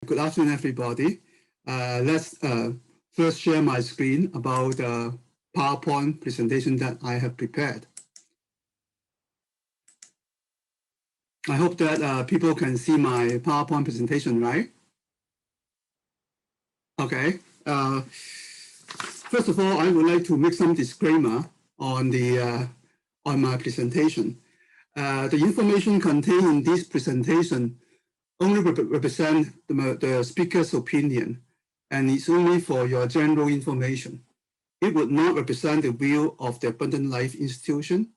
Good afternoon, everybody. Let's first share my screen about the PowerPoint presentation that I have prepared. I hope that people can see my PowerPoint presentation, right? Okay. First of all, I would like to make some disclaimer on my presentation. The information contained in this presentation only represent the speaker's opinion, and it's only for your general information. It would not represent the view of the Abundant Life Institution,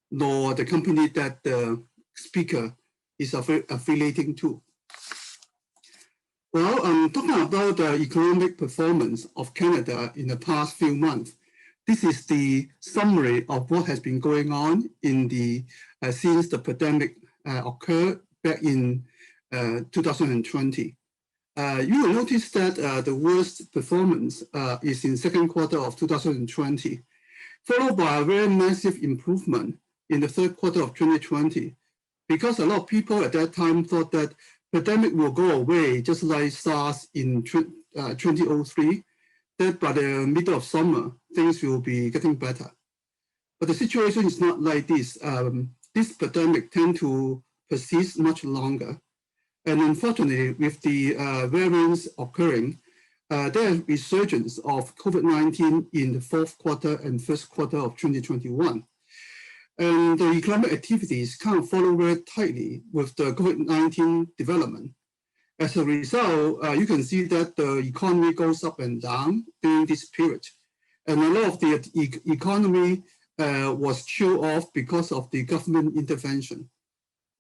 nor the company that the speaker is affiliating to. Well, I'm talking about the economic performance of Canada in the past few months. This is the summary of what has been going on in since the pandemic occurred back in 2020. You will notice that the worst performance is in second quarter of 2020, followed by a very massive improvement in the third quarter of 2020, because a lot of people at that time thought that pandemic will go away, just like SARS in 2003, that by the middle of summer, things will be getting better. But the situation is not like this. This pandemic tends to persist much longer. And unfortunately, with the variants occurring, there is resurgence of COVID-19 in the fourth quarter and first quarter of 2021. And the economic activities kind of follow very tightly with the COVID-19 development. As a result, you can see that the economy goes up and down during this period. And a lot of the economy was chilled off because of the government intervention.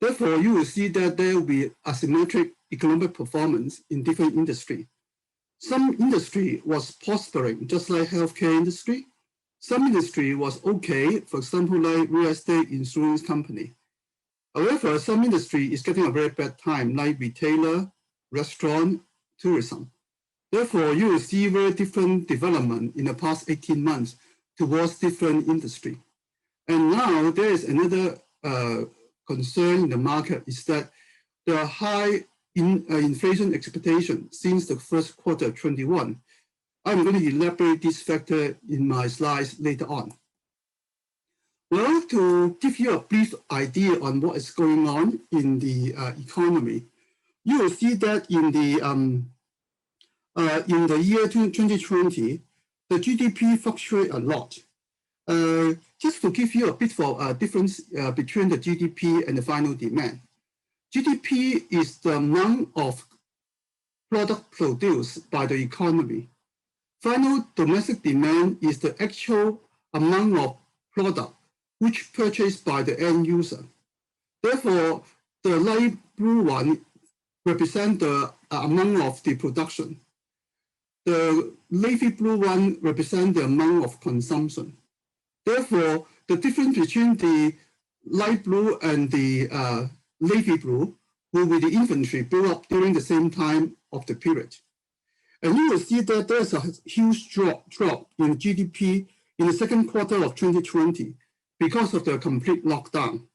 Therefore, you will see that there will be asymmetric economic performance in different industries. Some industry was prospering, just like healthcare industry. Some industry was okay, for example, like real estate insurance company. However, some industry is getting a very bad time, like retailer, restaurant, tourism. Therefore, you will see very different development in the past 18 months towards different industry. And now there is another concern in the market is that the high inflation expectation since the first quarter of 21. I'm going to elaborate this factor in my slides later on. Well, to give you a brief idea on what is going on in the economy, you will see that in the year 2020, the GDP fluctuated a lot. Just to give you a bit of a difference between the GDP and the final demand. GDP is the amount of product produced by the economy. Final domestic demand is the actual amount of product which purchased by the end user. Therefore, the light blue one represents the amount of the production. The navy blue one represents the amount of consumption. Therefore, the difference between the light blue and the navy blue will be the inventory built up during the same time of the period. And you will see that there's a huge drop in GDP in the second quarter of 2020 because of the complete lockdown.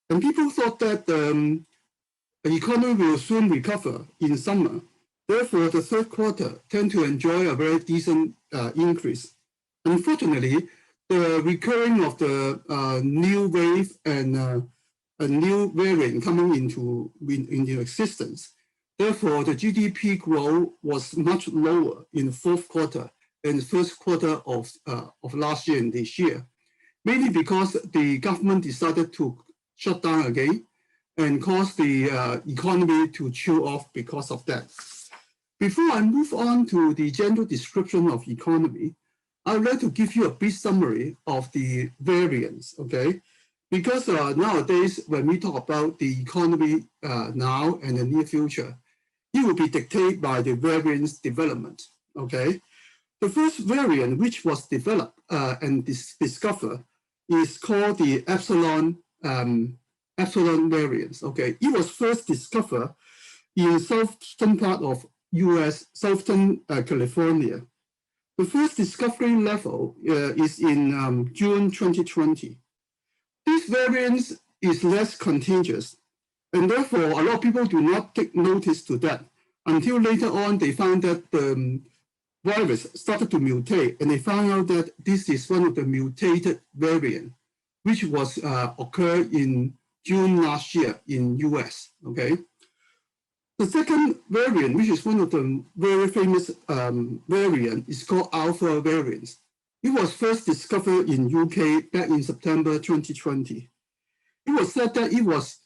And people thought that the economy will soon recover in summer. Therefore, the third quarter tend to enjoy a very decent increase. Unfortunately, the recurring of the new wave and a new variant coming into existence. Therefore, the GDP growth was much lower in the fourth quarter and the first quarter of last year and this year, mainly because the government decided to shut down again and cause the economy to chill off because of that. Before I move on to the general description of economy, I would like to give you a brief summary of the variance, okay? Because nowadays, when we talk about the economy now and the near future, it will be dictated by the variance development, okay? The first variant which was developed and discovered is called the epsilon variance, okay? It was first discovered in southern part of US, southern California. The first discovery level is in June 2020. This variance is less contagious, and therefore a lot of people do not take notice to that. until later on they found that the virus started to mutate, and they found out that this is one of the mutated variant, which was occurred in June last year in US, okay? The second variant, which is one of the very famous variant, is called Alpha variant. It was first discovered in UK back in September 2020. It was said that it was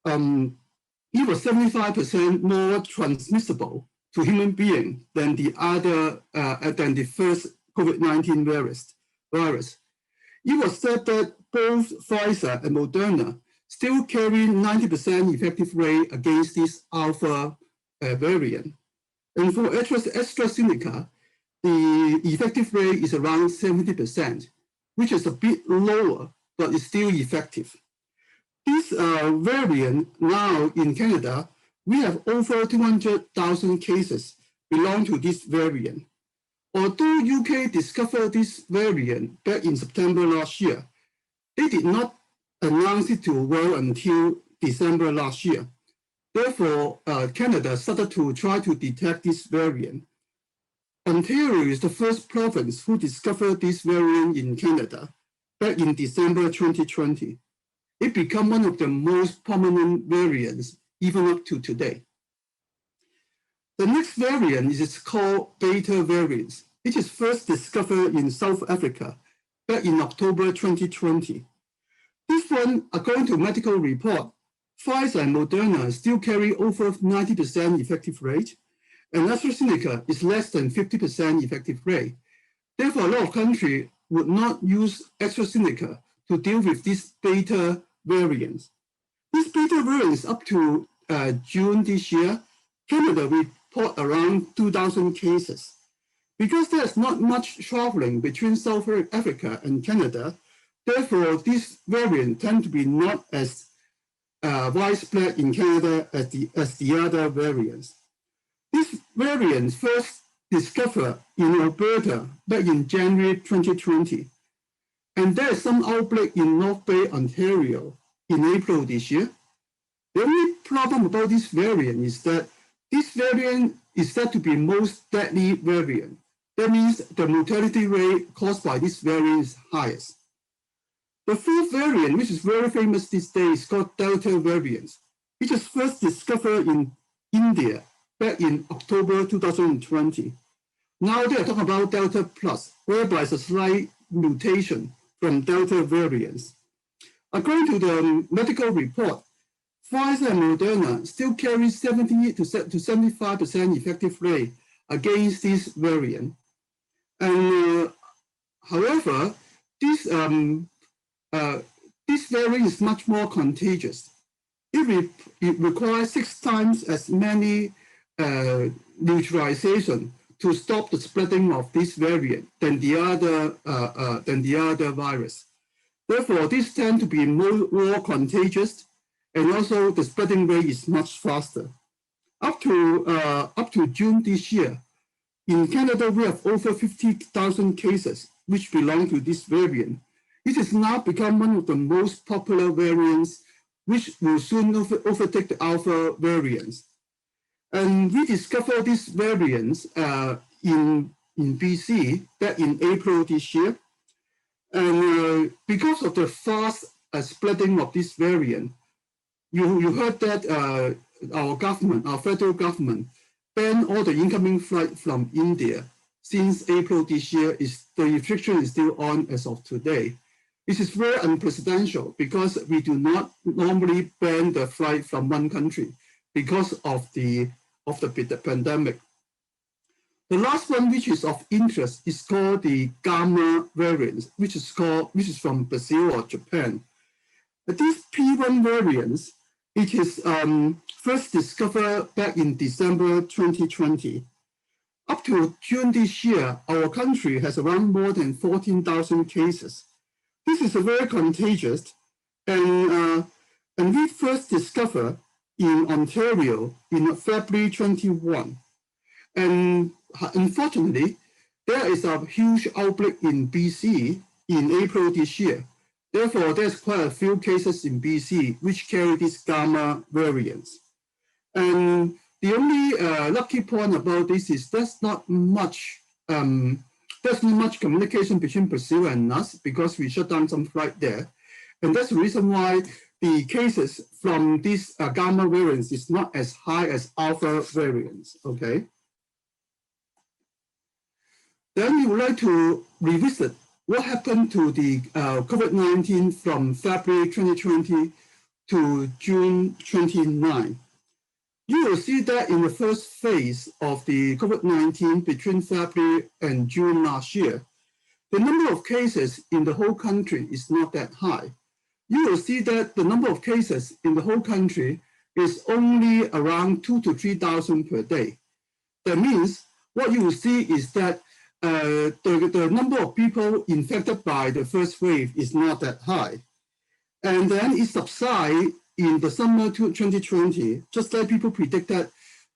75% more transmissible to human beings than the first COVID-19 virus. It was said that both Pfizer and Moderna still carry 90% effective rate against this Alpha variant. And for AstraZeneca, the effective rate is around 70%, which is a bit lower, but it's still effective. This variant now in Canada, we have over 200,000 cases belong to this variant. Although UK discovered this variant back in September last year, they did not announce it to the world until December last year. Therefore, Canada started to try to detect this variant. Ontario is the first province who discovered this variant in Canada back in December 2020. It became one of the most prominent variants even up to today. The next variant is called Beta variant. It is first discovered in South Africa back in October 2020. This one, according to medical report, Pfizer and Moderna still carry over 90% effective rate, and AstraZeneca is less than 50% effective rate. Therefore, a lot of countries would not use AstraZeneca to deal with this Beta variant. This Beta variant up to June this year, Canada report around 2,000 cases. Because there's not much traveling between South Africa and Canada, therefore this variant tend to be not as widespread in Canada as the other variants. This variant first discovered in Alberta back in January 2020. And there is some outbreak in North Bay, Ontario in April this year. The only problem about this variant is that this variant is said to be most deadly variant. That means the mortality rate caused by this variant is highest. The fourth variant, which is very famous these days, is called Delta variant, which was first discovered in India back in October 2020. Now they are talking about Delta Plus, whereby it's a slight mutation from Delta variants. According to the medical report, Pfizer and Moderna still carry 70 to 75% effective rate against this variant. And however, this variant is much more contagious. It requires 6 times as many neutralization to stop the spreading of this variant than the other virus. Therefore, this tend to be more contagious, and also the spreading rate is much faster. Up to June this year, in Canada, we have over 50,000 cases which belong to this variant. It has now become one of the most popular variants, which will soon overtake the Alpha variants. And we discovered these variants in BC back in April this year. And because of the fast spreading of this variant, you heard that our federal government, banned all the incoming flight from India since April this year. The restriction is still on as of today. This is very unprecedented because we do not normally ban the flight from one country because of the pandemic. The last one, which is of interest, is called the Gamma variant, which is from Brazil or Japan. These P1 variants, it is first discovered back in December 2020. Up to June this year, our country has around more than 14,000 cases. This is very contagious, and we first discovered in Ontario in February 21. And unfortunately, there is a huge outbreak in BC in April this year. Therefore, there's quite a few cases in BC which carry these Gamma variants. And The only lucky point about this is there's not much communication between Brazil and us because we shut down some flight there. And that's the reason why the cases from these gamma variants is not as high as alpha variants, okay? Then we would like to revisit what happened to the COVID-19 from February 2020 to June 29. You will see that in the first phase of the COVID-19 between February and June last year, the number of cases in the whole country is not that high. You will see that the number of cases in the whole country is only around 2,000 to 3,000 per day. That means what you will see is that the number of people infected by the first wave is not that high. And then it subsides in the summer 2020, just like people predicted,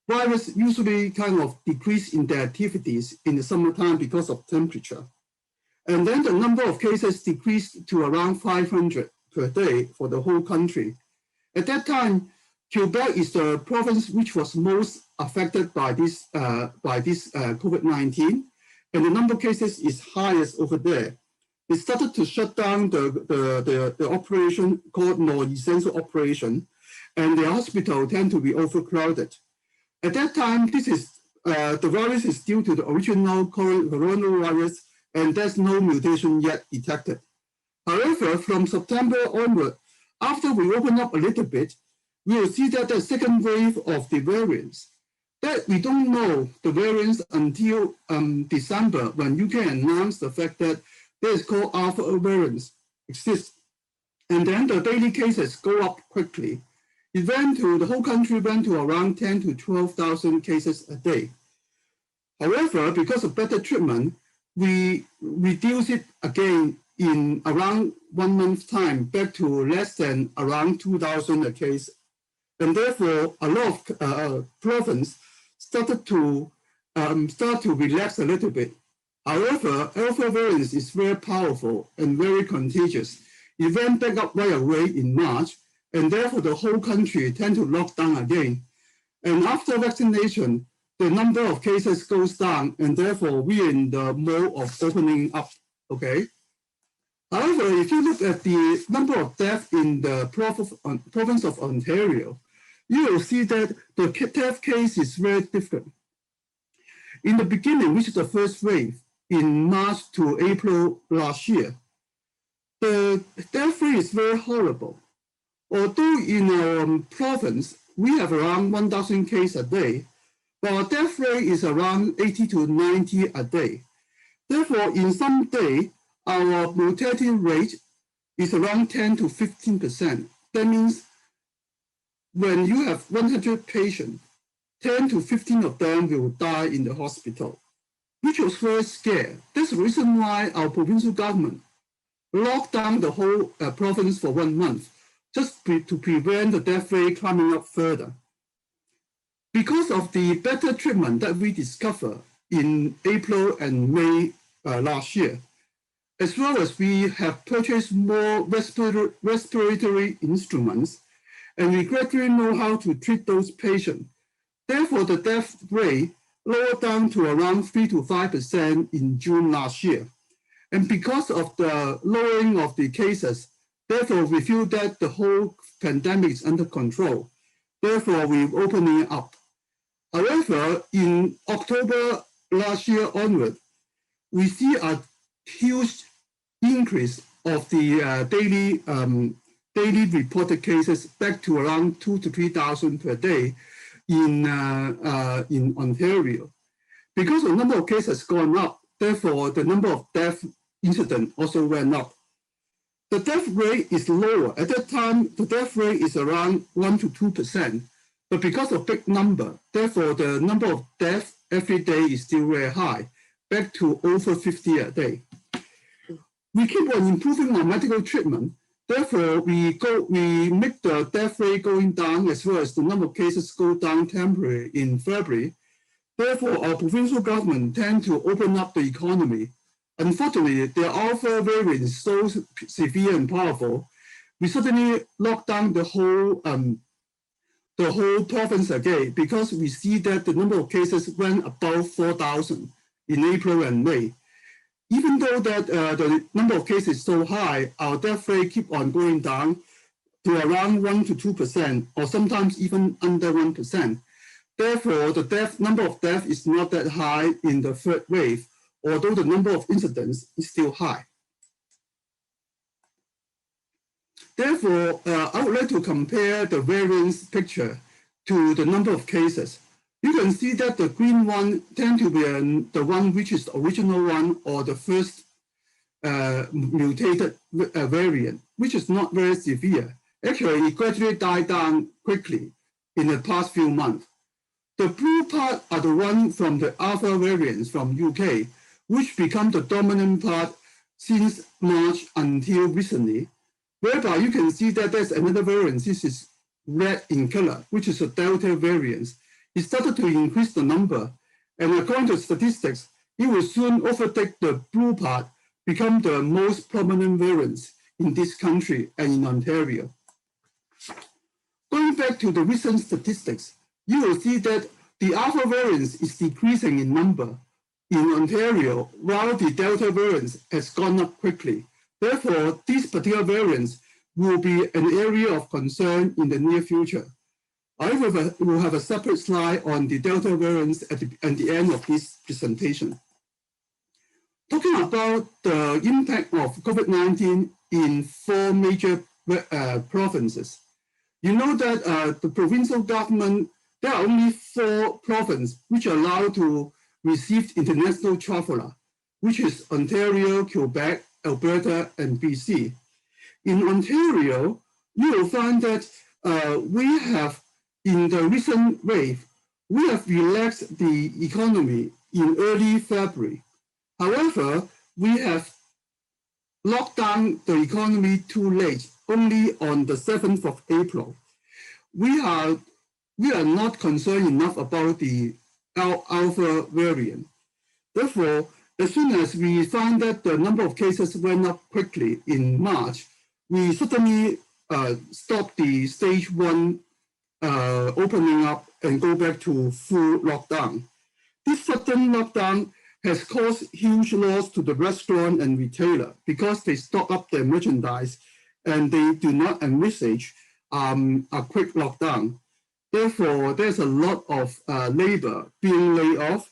virus usually kind of decrease in their activities in the summertime because of temperature. And then the number of cases decreased to around 500 per day for the whole country. At that time, Quebec is the province which was most affected by this COVID-19, and the number of cases is highest over there. They started to shut down the operation called non-essential operation, and the hospital tend to be overcrowded. At that time, this is the virus is due to the original coronavirus, and there's no mutation yet detected. However, from September onward, after we open up a little bit, we will see that the second wave of the variants, that we don't know the variants until December, when UK announced the fact that there is called alpha variants exist. And then the daily cases go up quickly. The whole country went to around 10 to 12,000 cases a day. However, because of better treatment, we reduce it again in around 1 month's time back to less than around 2,000 a case. And therefore, a lot of provinces started to relax a little bit. However, alpha variants is very powerful and very contagious. It went back up right away in March, and therefore the whole country tend to lock down again. And after vaccination, the number of cases goes down, and therefore we are in the mode of opening up, okay? However, if you look at the number of deaths in the province of Ontario, you will see that the death case is very different. In the beginning, which is the first wave, in March to April last year, the death rate is very horrible. Although in our province, we have around 1,000 cases a day, but our death rate is around 80 to 90 a day. Therefore, in some day, our mortality rate is around 10 to 15%. That means when you have 100 patients, 10 to 15 of them will die in the hospital, which was very scary. That's the reason why our provincial government locked down the whole province for 1 month, just to prevent the death rate climbing up further. Because of the better treatment that we discovered in April and May last year, as well as we have purchased more respiratory instruments, and we gradually know how to treat those patients. Therefore, the death rate lowered down to around 3 to 5% in June last year. And because of the lowering of the cases, therefore, we feel that the whole pandemic is under control. Therefore, we're opening it up. However, in October last year onward, we see a huge increase of the daily reported cases back to around 2,000 to 3,000 per day in Ontario. Because the number of cases has gone up, therefore the number of death incidents also went up. The death rate is lower. At that time, the death rate is around 1 to 2%. But because of big number, therefore the number of deaths every day is still very high, back to over 50 a day. We keep on improving our medical treatment. Therefore, we make the death rate going down as well as the number of cases go down temporarily in February. Therefore, our provincial government tend to open up the economy. Unfortunately, the alpha variant is so severe and powerful, we suddenly lock down the whole the whole province again, because we see that the number of cases went above 4,000 in April and May. Even though that the number of cases is so high, our death rate keep on going down to around 1 to 2%, or sometimes even under 1%. Therefore, the number of deaths is not that high in the third wave, although the number of incidents is still high. Therefore, I would like to compare the variance picture to the number of cases. You can see that the green one tend to be the one which is the original one or the first mutated variant, which is not very severe. Actually, it gradually died down quickly in the past few months. The blue part are the one from the Alpha variants from UK, which become the dominant part since March until recently, whereby you can see that there's another variant. This is red in color, which is a Delta variant. It started to increase the number, and according to statistics, it will soon overtake the blue part, become the most prominent variants in this country and in Ontario. Going back to the recent statistics, you will see that the Alpha variant is decreasing in number in Ontario, while the Delta variant has gone up quickly. Therefore, these particular variants will be an area of concern in the near future. I will have a separate slide on the Delta variants at the end of this presentation. Talking about the impact of COVID-19 in 4 major provinces. You know that the provincial government, there are only 4 provinces which are allowed to receive international traveler, which is Ontario, Quebec, Alberta, and BC. In Ontario, you will find that we have, in the recent wave, we have relaxed the economy in early February. However, we have locked down the economy too late, only on the 7th of April. We are not concerned enough about the Alpha variant. Therefore, as soon as we find that the number of cases went up quickly in March, we suddenly stopped the stage 1 opening up and go back to full lockdown. This sudden lockdown has caused huge loss to the restaurant and retailer because they stock up their merchandise and they do not envisage a quick lockdown. Therefore, there's a lot of labor being laid off,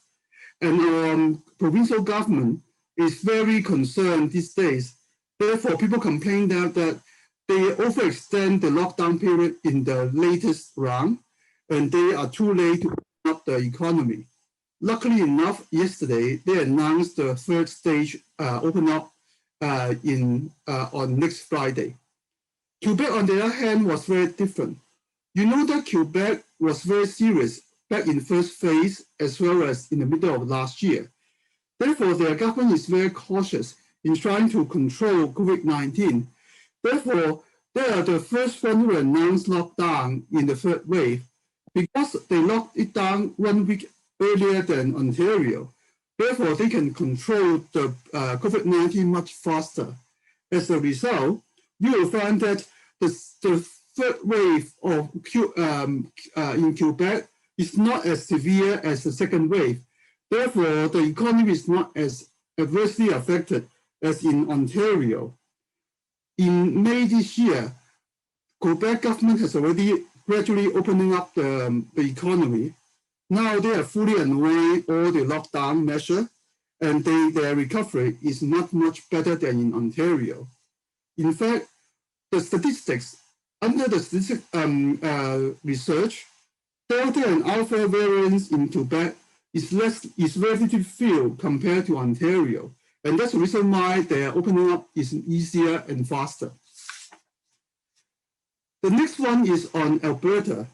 and our provincial government is very concerned these days. Therefore, people complain that they overextend the lockdown period in the latest round, and they are too late to open up the economy. Luckily enough, yesterday, they announced the 3rd stage open up on next Friday. Quebec, on the other hand, was very different. You know that Quebec was very serious back in first phase as well as in the middle of last year. Therefore, their government is very cautious in trying to control COVID-19. Therefore, they are the first one who announced lockdown in the 3rd wave because they locked it down 1 week earlier than Ontario. Therefore, they can control the COVID-19 much faster. As a result, you will find that the 3rd wave of in Quebec is not as severe as the 2nd wave. Therefore, the economy is not as adversely affected as in Ontario. In May this year, Quebec government has already gradually opening up the economy. Now they have fully unwind all the lockdown measure, and their recovery is not much better than in Ontario. In fact, the statistics, under the statistic research, Delta and Alpha variants in Quebec is relatively few compared to Ontario. And that's the reason why their opening up is easier and faster. The next one is on Alberta.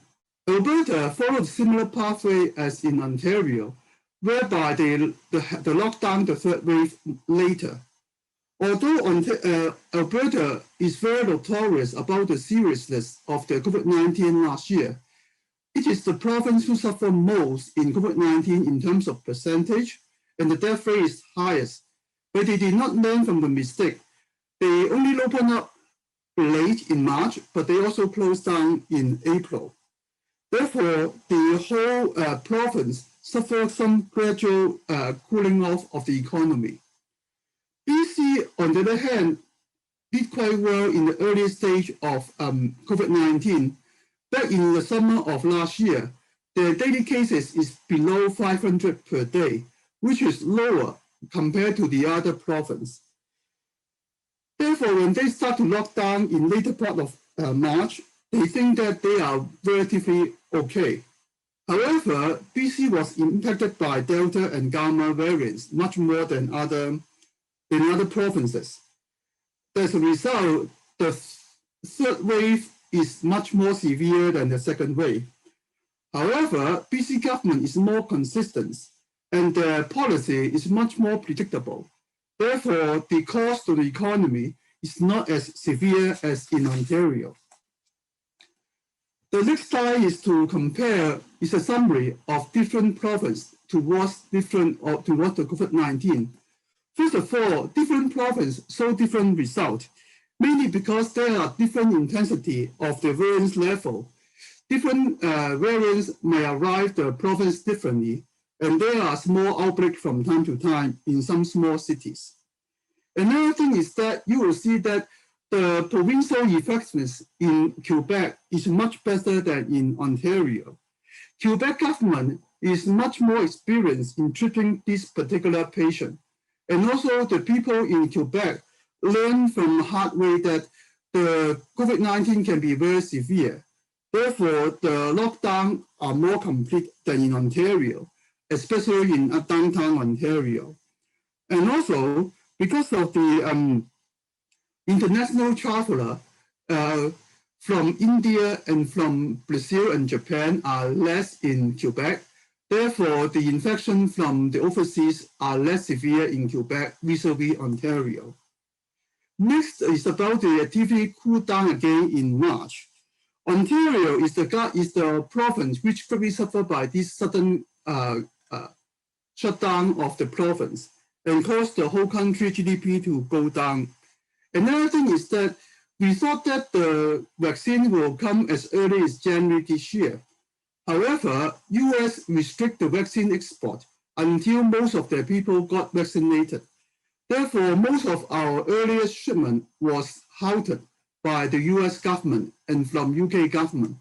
Alberta followed a similar pathway as in Ontario, whereby they lockdown the 3rd wave later. Although Alberta is very notorious about the seriousness of the COVID-19 last year, it is the province who suffered most in COVID-19 in terms of percentage, and the death rate is highest. But they did not learn from the mistake. They only opened up late in March, but they also closed down in April. Therefore, the whole province suffered some gradual cooling off of the economy. BC, on the other hand, did quite well in the early stage of COVID-19. Back in the summer of last year, the daily cases is below 500 per day, which is lower compared to the other province. Therefore, when they start to lock down in later part of March, they think that they are relatively okay. However, BC was impacted by Delta and Gamma variants much more than other provinces. As a result, the third wave is much more severe than the second wave. However, BC government is more consistent and their policy is much more predictable. Therefore, the cost to the economy is not as severe as in Ontario. The next slide is to compare, is a summary of different provinces towards the COVID-19. First of all, different provinces show different results, mainly because there are different intensity of the variance level. Different variants may arrive the province differently, and there are small outbreaks from time to time in some small cities. Another thing is that you will see that the provincial effectiveness in Quebec is much better than in Ontario. Quebec government is much more experienced in treating this particular patient. And also the people in Quebec learn from the hard way that the COVID-19 can be very severe. Therefore, the lockdown are more complete than in Ontario, especially in downtown Ontario. And also, because of the international traveler from India and from Brazil and Japan are less in Quebec. Therefore, the infection from the overseas are less severe in Quebec vis-a-vis Ontario. Next is about the activity cool down again in March. Ontario is the province which greatly suffered by this sudden shutdown of the province and caused the whole country GDP to go down. Another thing is that we thought that the vaccine will come as early as January this year. However, US restrict the vaccine export until most of their people got vaccinated. Therefore, most of our earliest shipment was halted by the US government and from UK government.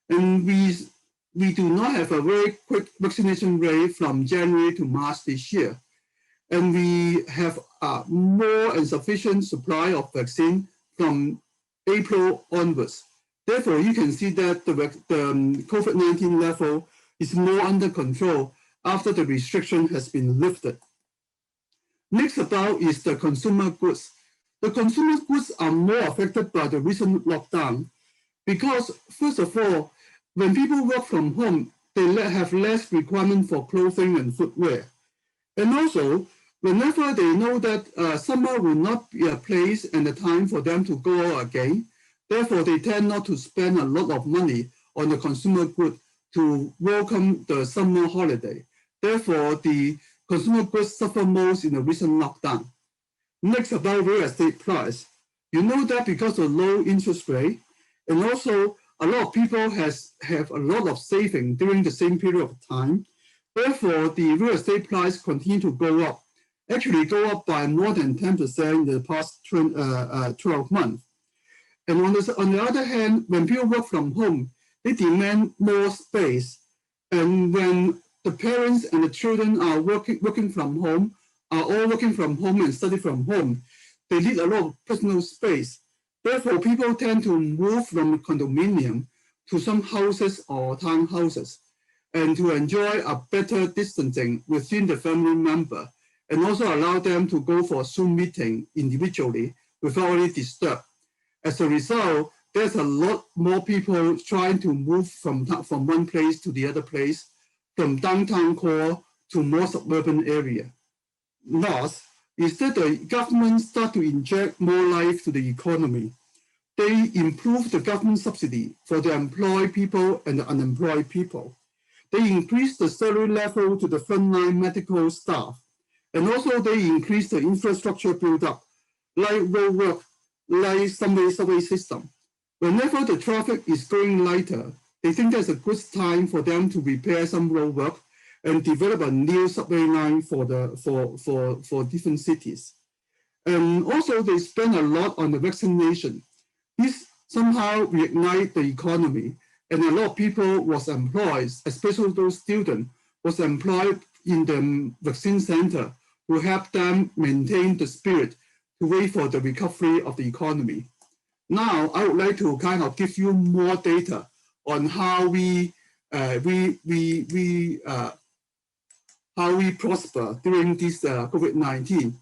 And we do not have a very quick vaccination rate from January to March this year. And we have more and sufficient supply of vaccine from April onwards. Therefore, you can see that the COVID-19 level is more under control after the restriction has been lifted. Next about is the consumer goods. The consumer goods are more affected by the recent lockdown because, first of all, when people work from home, they have less requirement for clothing and footwear. And also, whenever they know that summer will not be a place and a time for them to go out again, therefore they tend not to spend a lot of money on the consumer good to welcome the summer holiday. Therefore, the consumer goods suffer most in the recent lockdown. Next, about real estate price. You know that because of low interest rate, and also a lot of people have a lot of saving during the same period of time. Therefore, the real estate price continue to go up. Actually go up by more than 10% in the past 12 months. And on the other hand, when people work from home, they demand more space. And when the parents and the children are working from home, are all working from home and study from home, they need a lot of personal space. Therefore, people tend to move from condominium to some houses or townhouses and to enjoy a better distancing within the family member and also allow them to go for a Zoom meeting individually without any disturb. As a result, there's a lot more people trying to move from one place to the other place, from downtown core to more suburban area. Last is that the government start to inject more life to the economy. They improve the government subsidy for the employed people and the unemployed people. They increase the salary level to the frontline medical staff. And also they increase the infrastructure build-up, like roadwork, like subway system. Whenever the traffic is going lighter, they think that's a good time for them to repair some road work and develop a new subway line for different cities. And also they spend a lot on the vaccination. This somehow reignite the economy, and a lot of people was employed, especially those students, was employed in the vaccine center to help them maintain the spirit to wait for the recovery of the economy. Now, I would like to kind of give you more data on how we prosper during this COVID-19.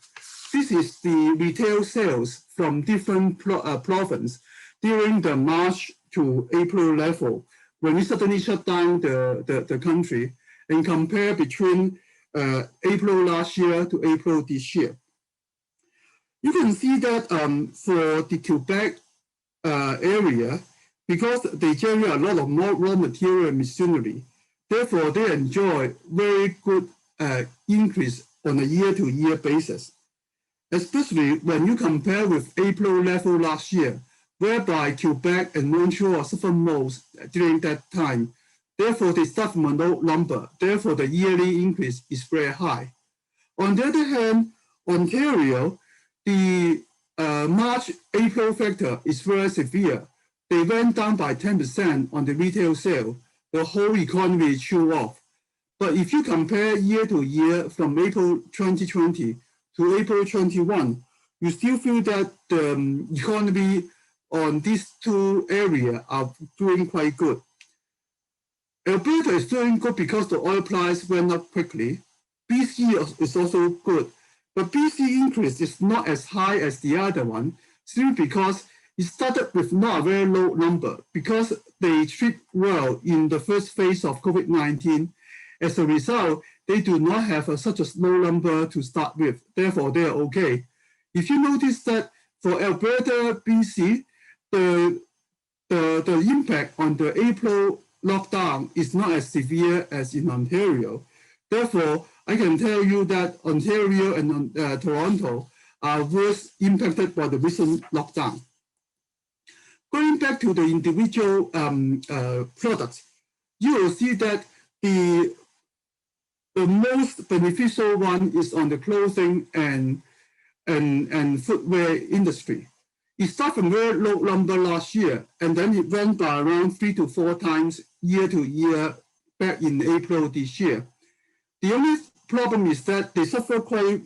This is the retail sales from different provinces during the March to April level, when we suddenly shut down the country, and compare between April last year to April this year. You can see that for the Quebec area, because they generate a lot of more raw material and machinery, therefore they enjoy very good increase on a year-to-year basis, especially when you compare with April level last year, whereby Quebec and Montreal suffered most during that time. Therefore, they start from a low number. Therefore, the yearly increase is very high. On the other hand, Ontario, the March-April factor is very severe. They went down by 10% on the retail sale. The whole economy is chewed off. But if you compare year to year from April 2020 to April 21, you still feel that the economy on these two areas are doing quite good. Alberta is doing good because the oil price went up quickly. BC is also good, but BC increase is not as high as the other one, simply because it started with not a very low number, because they treat well in the first phase of COVID-19. As a result, they do not have such a low number to start with. Therefore, they are okay. If you notice that for Alberta, BC, the impact on the April lockdown is not as severe as in Ontario. Therefore, I can tell you that Ontario and Toronto are worse impacted by the recent lockdown. Going back to the individual products, you will see that the most beneficial one is on the clothing and footwear industry. It started from a very low number last year, and then it went by around 3 to 4 times year to year back in April this year. The only problem is that they suffer quite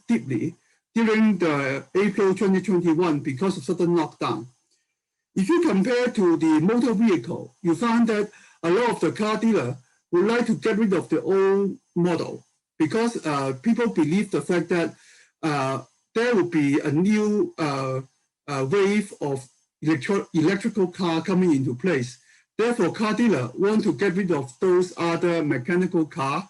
deeply during the April 2021 because of sudden lockdown. If you compare to the motor vehicle, you find that a lot of the car dealer would like to get rid of the old model because people believe the fact that there will be a new wave of electrical car coming into place. Therefore, car dealer want to get rid of those other mechanical car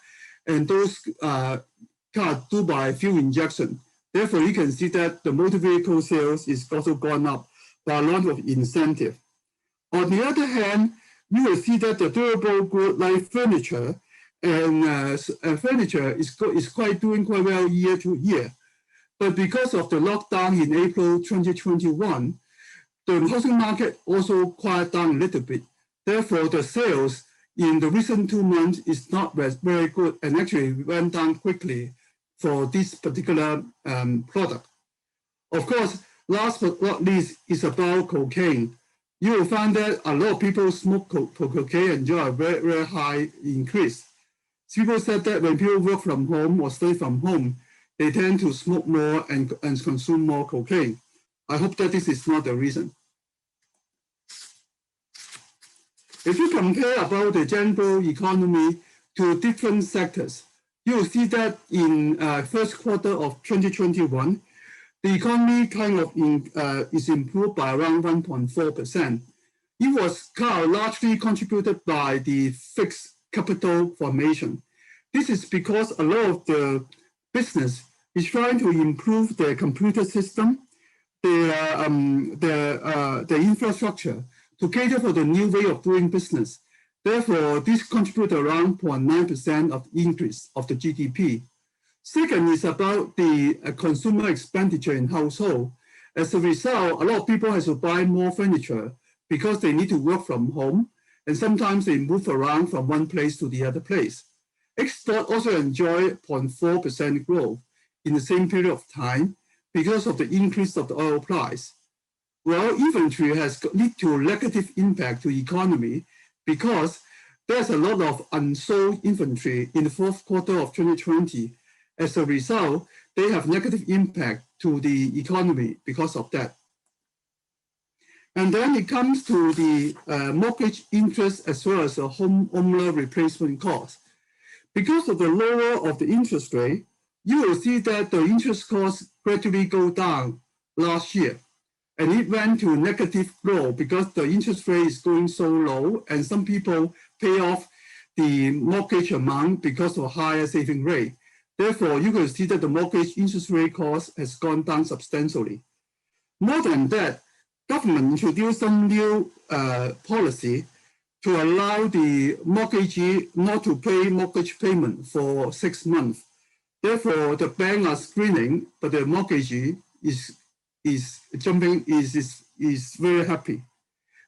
and those cars do by fuel injection. Therefore, you can see that the motor vehicle sales is also gone up by a lot of incentive. On the other hand, you will see that the durable good like furniture and furniture is doing quite well year to year. But because of the lockdown in April 2021, the housing market also quiet down a little bit. Therefore, the sales in the recent 2 months is not very good and actually went down quickly for this particular product. Of course, last but not least is about cocaine. You will find that a lot of people smoke cocaine and enjoy a very, very high increase. People said that when people work from home or stay from home, they tend to smoke more and consume more cocaine. I hope that this is not the reason. If you compare about the general economy to different sectors, you will see that in first quarter of 2021, the economy kind of is improved by around 1.4%. It was kind of largely contributed by the fixed capital formation. This is because a lot of the business is trying to improve their computer system, their infrastructure to cater for the new way of doing business. Therefore, this contributes around 0.9% of increase of the GDP. Second is about the consumer expenditure in household. As a result, a lot of people have to buy more furniture because they need to work from home, and sometimes they move around from one place to the other place. Export also enjoyed 0.4% growth in the same period of time because of the increase of the oil price. Well, inventory has led to negative impact to the economy because there's a lot of unsold inventory in the fourth quarter of 2020. As a result, they have negative impact to the economy because of that. And then it comes to the mortgage interest as well as the homeowner replacement cost. Because of the lower of the interest rate, you will see that the interest costs gradually go down last year. And it went to negative growth because the interest rate is going so low and some people pay off the mortgage amount because of a higher saving rate. Therefore, you can see that the mortgage interest rate cost has gone down substantially. More than that, government introduced some new policy to allow the mortgagee not to pay mortgage payment for 6 months. Therefore, the bank are screening, but the mortgagee is very happy.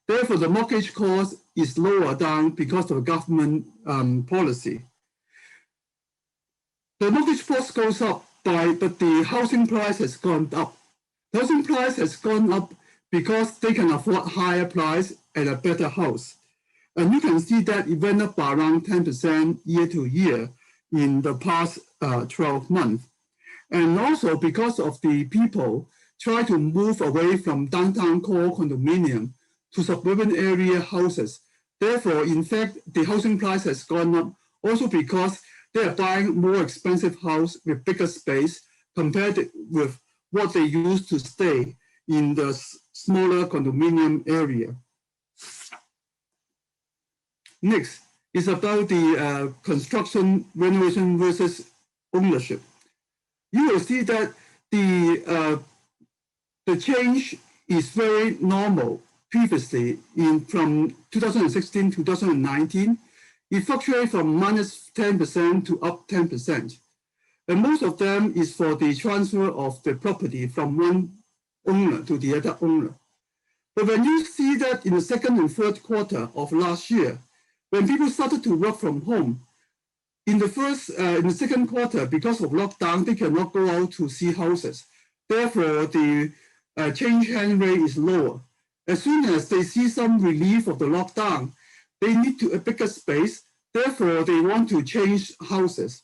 Therefore, the mortgage cost is lower down because of government policy. The mortgage cost goes up, but the housing price has gone up. The housing price has gone up because they can afford higher price and a better house. And you can see that it went up by around 10% year to year in the past 12 months. And also because of the people try to move away from downtown core condominium to suburban area houses. Therefore, in fact, the housing price has gone up also because they are buying more expensive house with bigger space compared with what they used to stay in the smaller condominium area. Next is about the construction renovation versus ownership. You will see that the change is very normal previously from 2016 to 2019. It fluctuated from -10% to up 10%. And most of them is for the transfer of the property from one owner to the other owner. But when you see that in the second and third quarter of last year, when people started to work from home, in the second quarter, because of lockdown, they cannot go out to see houses. Therefore, the change hand rate is lower. As soon as they see some relief of the lockdown, they need a bigger space. Therefore, they want to change houses.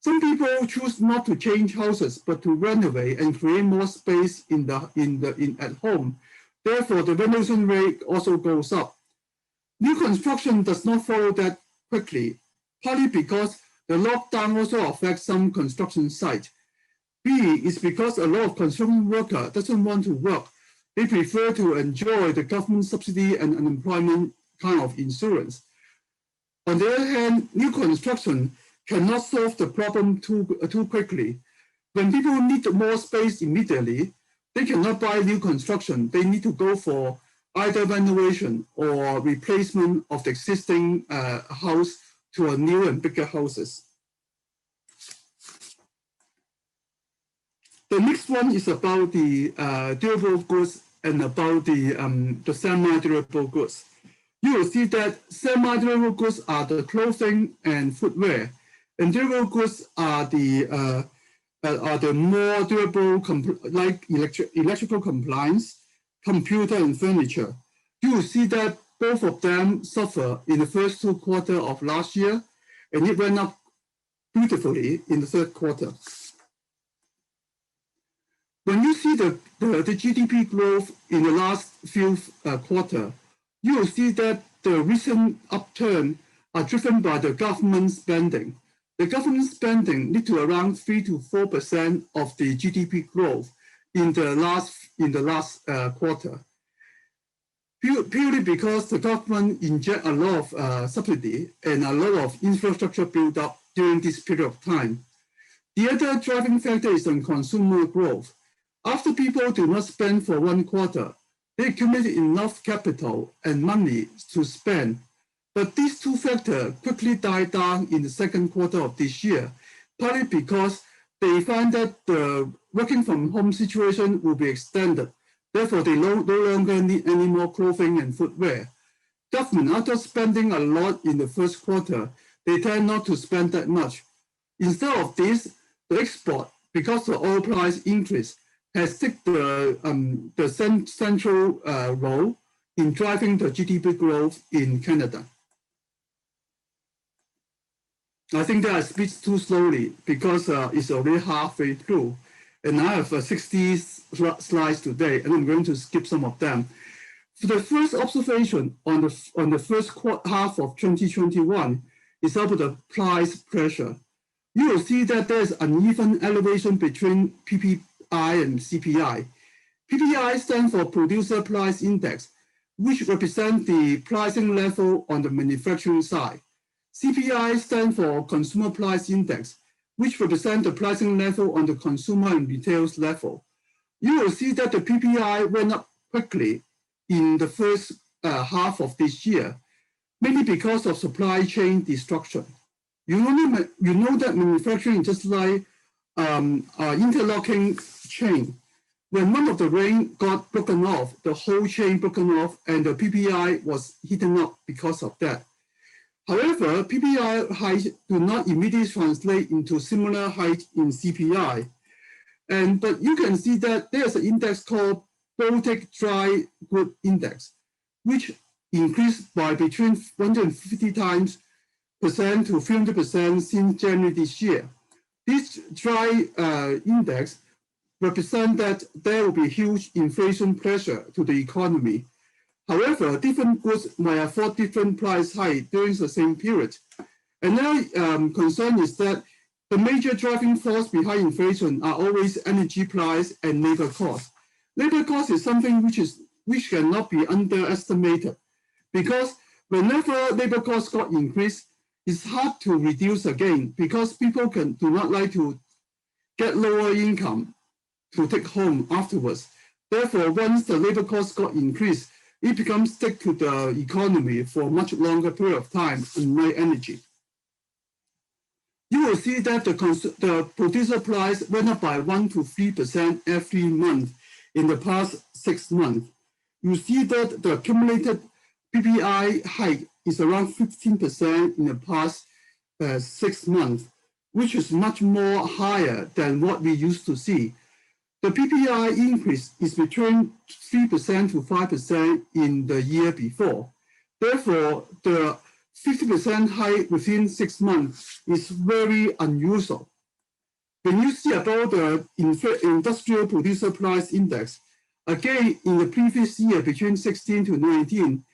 Some people choose not to change houses, but to renovate and create more space at home. Therefore, the renovation rate also goes up. New construction does not follow that quickly, partly because the lockdown also affects some construction sites. B is because a lot of construction workers doesn't want to work. They prefer to enjoy the government subsidy and unemployment kind of insurance. On the other hand, new construction cannot solve the problem too quickly. When people need more space immediately, they cannot buy new construction. They need to go for either renovation or replacement of the existing house to a new and bigger houses. The next one is about the durable goods and about the semi-durable goods. You will see that semi-durable goods are the clothing and footwear, and durable goods are the more durable, like electrical compliance, computer and furniture. You will see that both of them suffer in the first 2 quarters of last year, and it went up beautifully in the third quarter. When you see the GDP growth in the last few quarters, you will see that the recent upturn are driven by the government spending. The government spending lead to around 3 to 4% of the GDP growth in the last quarter. Purely because the government inject a lot of subsidy and a lot of infrastructure build up during this period of time. The other driving factor is on consumer growth. After people do not spend for 1 quarter, they accumulate enough capital and money to spend. But these 2 factors quickly died down in the second quarter of this year, partly because they find that the working from home situation will be extended. Therefore, they no longer need any more clothing and footwear. Government, after spending a lot in the first quarter, they tend not to spend that much. Instead of this, the export, because the oil price increase, has taken the central role in driving the GDP growth in Canada. I think that I speak too slowly because it's already halfway through. And I have 60 slides today, and I'm going to skip some of them. For the first observation on the first half of 2021 is about the price pressure. You will see that there's uneven elevation between PPI and CPI. PPI stands for Producer Price Index, which represents the pricing level on the manufacturing side. CPI stands for Consumer Price Index, which represents the pricing level on the consumer and retail level. You will see that the PPI went up quickly in the first half of this year, mainly because of supply chain destruction. You know that manufacturing is just like interlocking chain. When one of the ring got broken off, the whole chain broken off, and the PPI was heating up because of that. However, PPI hikes do not immediately translate into similar hike in CPI. But you can see that there's an index called Baltic Dry Goods Index, which increased by between 150% to 300% since January this year. This dry index represents that there will be huge inflation pressure to the economy. However, different goods might afford different price hikes during the same period. Another concern is that the major driving force behind inflation are always energy price and labor cost. Labor cost is something which cannot be underestimated, because whenever labor costs got increased, it's hard to reduce again because people do not like to get lower income to take home afterwards. Therefore, once the labor costs got increased, it becomes stick to the economy for a much longer period of time, unlike energy. You will see that the producer price went up by 1 to 3% every month in the past 6 months. You see that the accumulated PPI hike is around 15% in the past 6 months, which is much more higher than what we used to see. The PPI increase is between 3% to 5% in the year before. Therefore, the 50% hike within 6 months is very unusual. When you see about the industrial producer price index, again, in the previous year, between 16 to 19,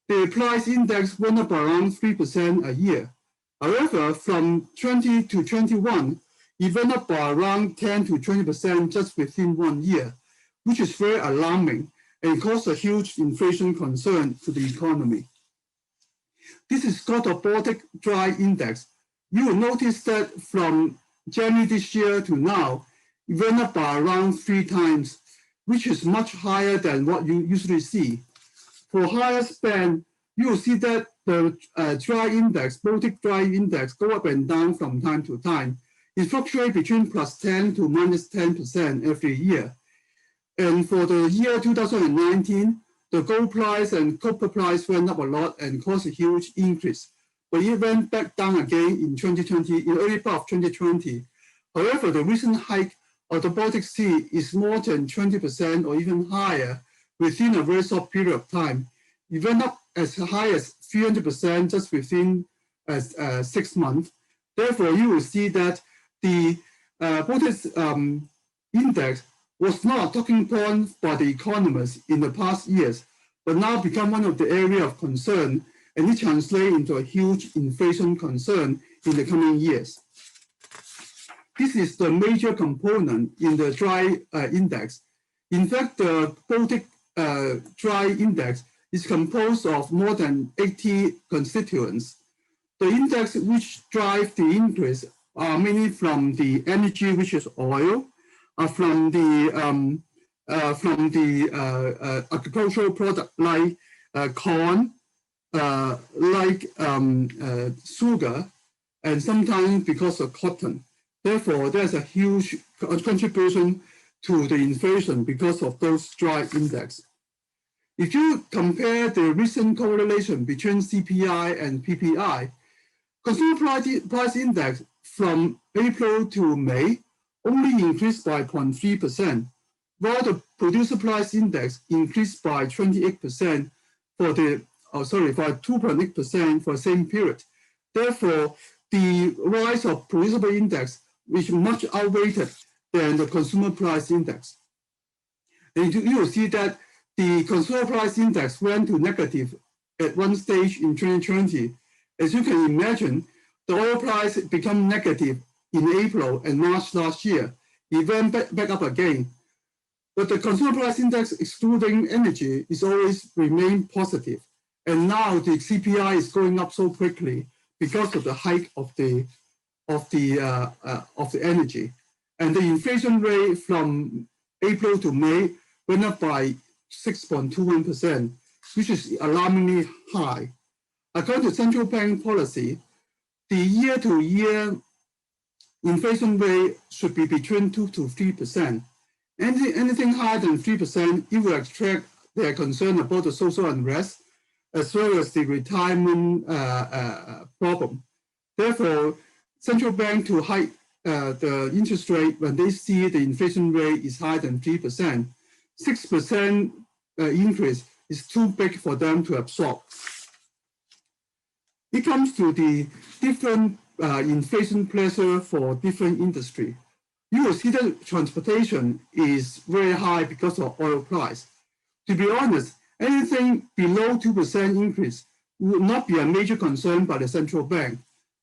the price index went up around 3% a year. However, from 20 to 21, it went up by around 10 to 20% just within 1 year, which is very alarming and caused a huge inflation concern to the economy. This is called the Baltic Dry Index. You will notice that from January this year to now, it went up by around 3 times, which is much higher than what you usually see. For higher span, you will see that the dry index, Baltic Dry Index, go up and down from time to time. It fluctuates between +10 to -10% every year. And for the year 2019, the gold price and copper price went up a lot and caused a huge increase. But it went back down again in 2020, in early part of 2020. However, the recent hike of the Baltic Sea is more than 20% or even higher within a very short period of time. It went up as high as 300% just within 6 months. Therefore, you will see that the Baltic index was not a talking point by the economists in the past years, but now become one of the areas of concern, and it translates into a huge inflation concern in the coming years. This is the major component in the dry index. In fact, the Baltic dry index is composed of more than 80 constituents. The index which drive the increase are mainly from the energy, which is oil, from the agricultural product like corn, like sugar, and sometimes because of cotton. Therefore, there's a huge contribution to the inflation because of those dry index. If you compare the recent correlation between CPI and PPI, consumer price index from April to May only increased by 0.3%, while the producer price index increased by 28% for the, by 2.8% for the same period. Therefore, the rise of producer price index is much outweighed than the consumer price index. And you will see that the consumer price index went to negative at one stage in 2020. As you can imagine, the oil price became negative in April and March last year. It went back up again. But the consumer price index, excluding energy, is always remained positive. And now the CPI is going up so quickly because of the hike of the energy. And the inflation rate from April to May went up by 6.21%, which is alarmingly high. According to central bank policy, the year-to-year inflation rate should be between 2 to 3%. Anything higher than 3%, it will attract their concern about the social unrest as well as the retirement problem. Therefore, central bank to hike the interest rate when they see the inflation rate is higher than 3%. 6% increase is too big for them to absorb. It comes to the different inflation pressure for different industry. You will see that transportation is very high because of oil price. To be honest, anything below 2% increase would not be a major concern by the central bank.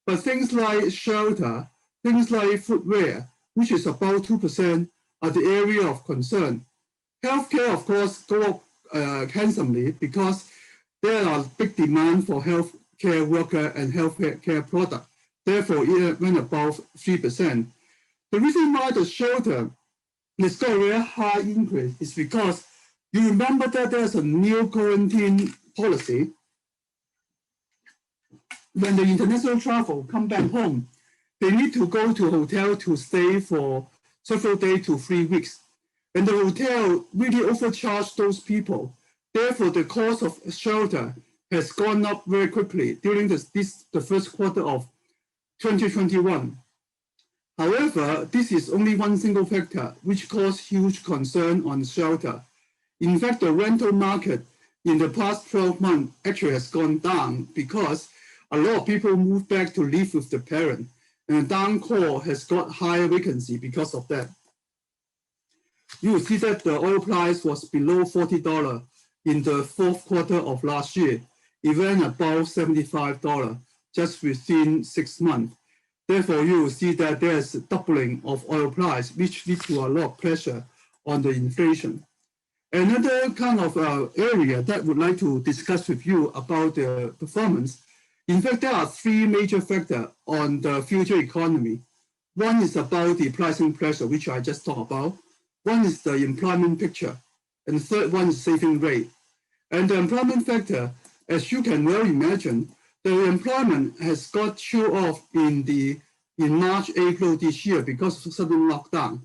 But things like shelter, things like footwear, which is about 2%, are the area of concern. Healthcare, of course, go up handsomely because there are big demand for healthcare worker and healthcare product. Therefore, it went above 3%. The reason why the shelter is got a very high increase is because you remember that there's a new quarantine policy. When the international travel come back home, they need to go to a hotel to stay for several days to 3 weeks. And the hotel really overcharged those people. Therefore, the cost of shelter has gone up very quickly during the first quarter of 2021. However, this is only one single factor which caused huge concern on shelter. In fact, the rental market in the past 12 months actually has gone down because a lot of people moved back to live with the parent, and the downcore has got higher vacancy because of that. You will see that the oil price was below $40 in the fourth quarter of last year. It went above $75 just within 6 months. Therefore, you will see that there's a doubling of oil price, which leads to a lot of pressure on the inflation. Another kind of area that I would like to discuss with you about the performance. In fact, there are 3 major factors on the future economy. One is about the pricing pressure, which I just talked about. One is the employment picture, and the third one is saving rate. And the employment factor, as you can well imagine, the employment has got chilled off in March, April this year because of sudden lockdown.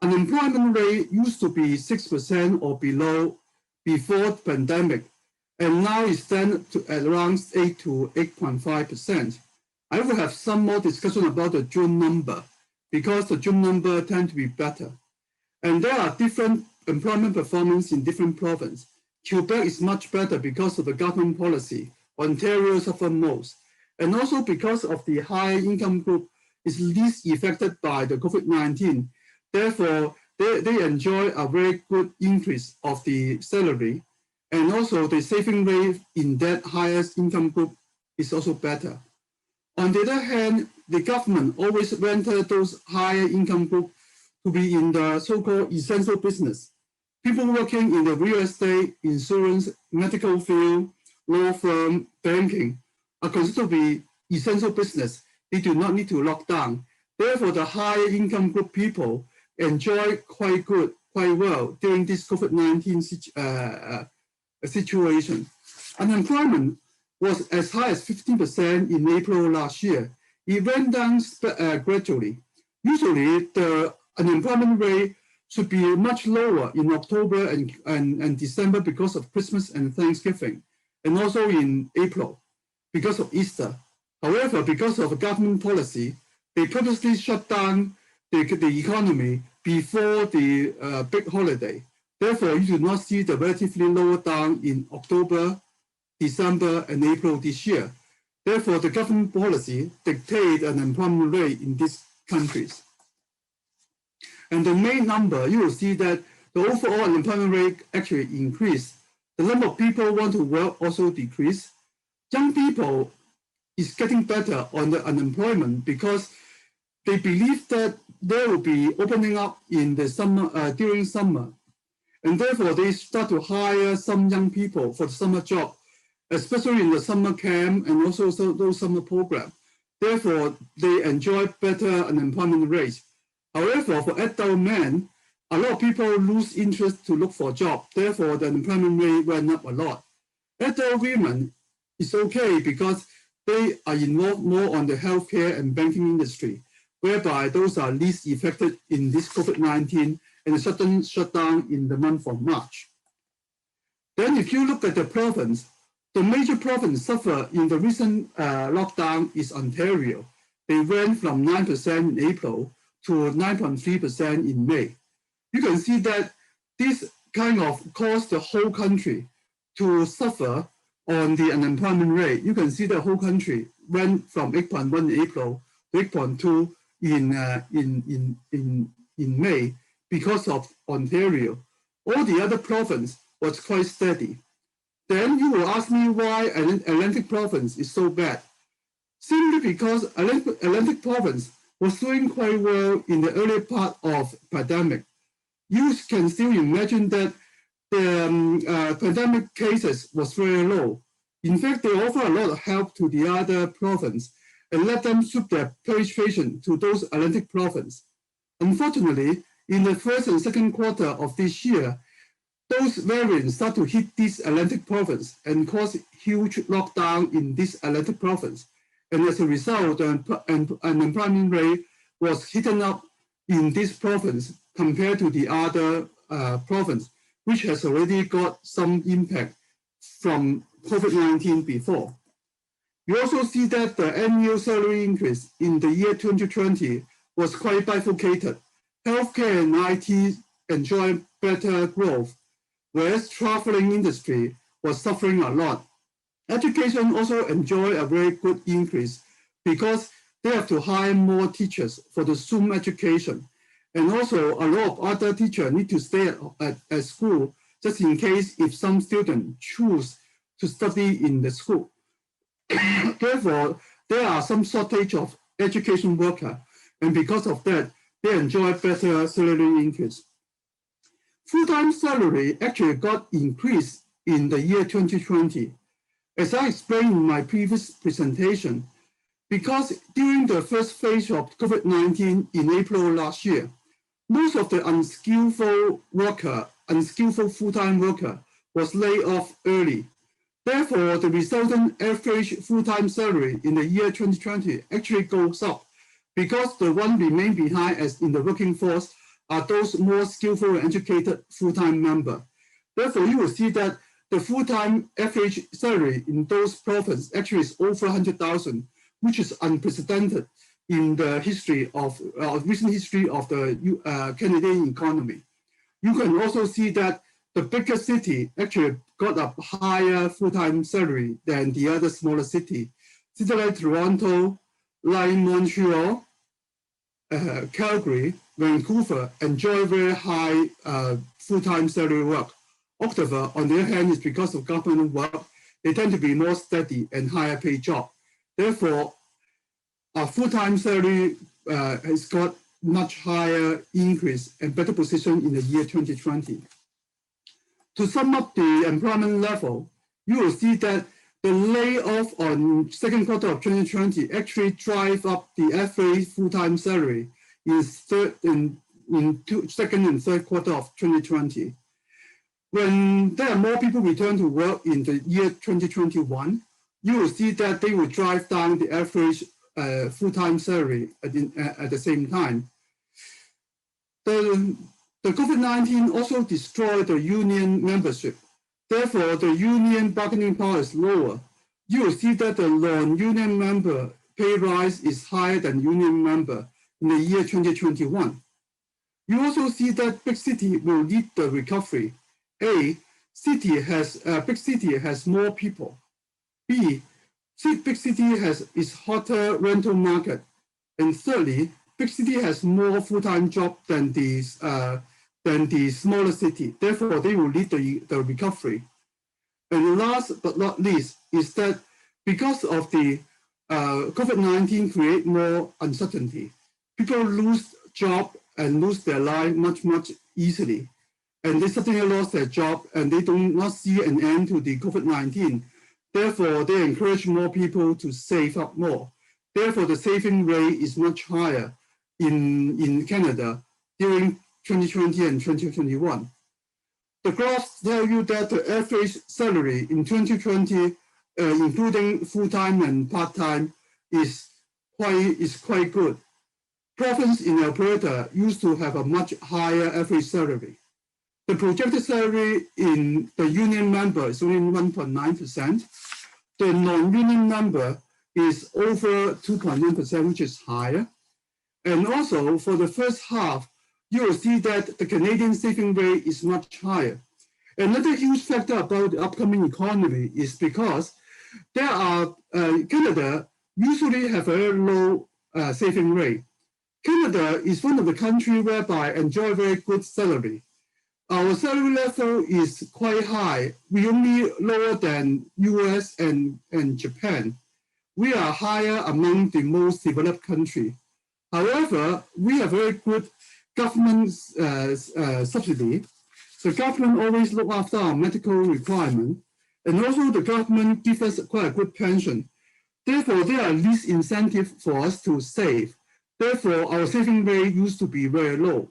Unemployment rate used to be 6% or below before the pandemic, and now it stands at around 8 to 8.5%. I will have some more discussion about the June number because the June number tend to be better. And there are different employment performance in different provinces. Quebec is much better because of the government policy. Ontario suffer most. And also because of the high income group is least affected by the COVID-19. Therefore, they enjoy a very good increase of the salary. And also the saving rate in that highest income group is also better. On the other hand, the government always wanted those higher income groups to be in the so-called essential business. People working in the real estate, insurance, medical field, law firm, banking are considered to be essential business. They do not need to lock down. Therefore, the higher income group people enjoy quite well during this COVID-19 situation. Unemployment was as high as 15% in April last year. It went down gradually. Usually, the unemployment rate should be much lower in October and December because of Christmas and Thanksgiving, and also in April because of Easter. However, because of government policy, they purposely shut down the economy before the big holiday. Therefore, you do not see the relatively lower down in October, December, and April this year. Therefore, the government policy dictates an unemployment rate in these countries. And the main number, you will see that the overall unemployment rate actually increased. The number of people who want to work also decreased. Young people is getting better on the unemployment because they believe that they will be opening up in the summer, during summer. And therefore, they start to hire some young people for the summer job, especially in the summer camp and also those summer programs. Therefore, they enjoy better unemployment rates. However, for adult men, a lot of people lose interest to look for a job. Therefore, the unemployment rate went up a lot. Adult women is okay because they are involved more on the healthcare and banking industry, whereby those are least affected in this COVID-19 and the sudden shutdown in the month of March. Then if you look at the province, the major province suffer in the recent lockdown is Ontario. They went from 9% in April to 9.3% in May. You can see that this kind of caused the whole country to suffer on the unemployment rate. You can see the whole country went from 8.1 in April to 8.2 in May because of Ontario. All the other province was quite steady. Then you will ask me why Atlantic province is so bad. Simply because Atlantic province was doing quite well in the early part of pandemic. You can still imagine that the pandemic cases was very low. In fact, they offer a lot of help to the other province and let them shift their patient to those Atlantic province. Unfortunately, in the first and second quarter of this year, those variants start to hit this Atlantic province and cause huge lockdown in this Atlantic province. And as a result, the unemployment rate was hitting up in this province compared to the other province, which has already got some impact from COVID-19 before. You also see that the annual salary increase in the year 2020 was quite bifurcated. Healthcare and IT enjoyed better growth, whereas traveling industry was suffering a lot. Education also enjoyed a very good increase because they have to hire more teachers for the Zoom education. And also a lot of other teachers need to stay at school just in case if some students choose to study in the school. Therefore, there are some shortage of education workers, and because of that, they enjoy better salary increase. Full-time salary actually got increased in the year 2020. As I explained in my previous presentation, because during the first phase of COVID-19 in April last year, most of the unskillful full-time worker was laid off early. Therefore, the resultant average full-time salary in the year 2020 actually goes up because the one remain behind as in the working force are those more skillful and educated full-time members. Therefore, you will see that the full-time average salary in those provinces actually is over 100,000, which is unprecedented in the history of recent history of the Canadian economy. You can also see that the bigger city actually got a higher full-time salary than the other smaller city. Cities like Toronto, like Montreal, Calgary, Vancouver enjoy very high full-time salary work. Ottawa, on the other hand, is because of government work, they tend to be more steady and higher paid job. Therefore, a full-time salary has got much higher increase and better position in the year 2020. To sum up the employment level, you will see that the layoff on second quarter of 2020 actually drive up the average full-time salary in second and third quarter of 2020. When there are more people return to work in the year 2021, you will see that they will drive down the average full-time salary at the same time. The COVID-19 also destroyed the union membership. Therefore, the union bargaining power is lower. You will see that the non-union member pay rise is higher than union member in the year 2021. You also see that big city will lead the recovery. A, big city has more people. B, big city is hotter rental market. And thirdly, big city has more full-time job than the smaller city. Therefore, they will lead the recovery. And last but not least is that because of the COVID-19 create more uncertainty, people lose job and lose their life much easily. And they suddenly lost their job and they do not see an end to the COVID-19. Therefore, they encourage more people to save up more. Therefore, the saving rate is much higher in Canada during 2020 and 2021. The graphs tell you that the average salary in 2020, including full-time and part-time, is quite good. Province in Alberta used to have a much higher average salary. The projected salary in the union member is only 1.9%. The non-union number is over 2.1%, which is higher. And also for the first half, you will see that the Canadian saving rate is much higher. Another huge factor about the upcoming economy is because Canada usually have a very low saving rate. Canada is one of the countries whereby enjoy very good salary. Our salary level is quite high. We only lower than US and Japan. We are higher among the most developed countries. However, we have very good government subsidy. The government always look after our medical requirement, and also the government gives us quite a good pension. Therefore, there are least incentive for us to save. Therefore, our saving rate used to be very low.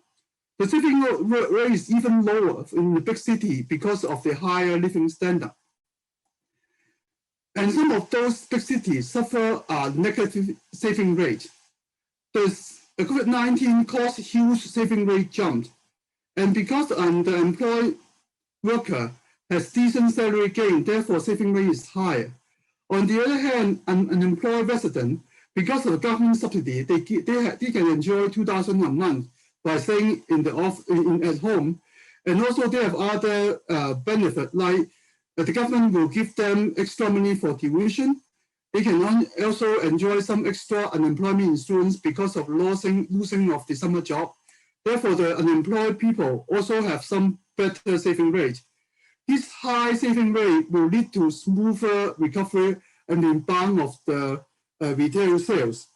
The saving rate is even lower in the big city because of the higher living standard. And some of those big cities suffer a negative saving rate. The COVID-19 caused huge saving rate jump. And because the employed worker has decent salary gain, therefore saving rate is higher. On the other hand, an unemployed resident, because of the government subsidy, they can enjoy $2,000 a month by staying at home. And also they have other benefits, like the government will give them extra money for tuition. They can also enjoy some extra unemployment insurance because of losing of the summer job. Therefore, the unemployed people also have some better saving rate. This high saving rate will lead to smoother recovery and rebound of the retail sales.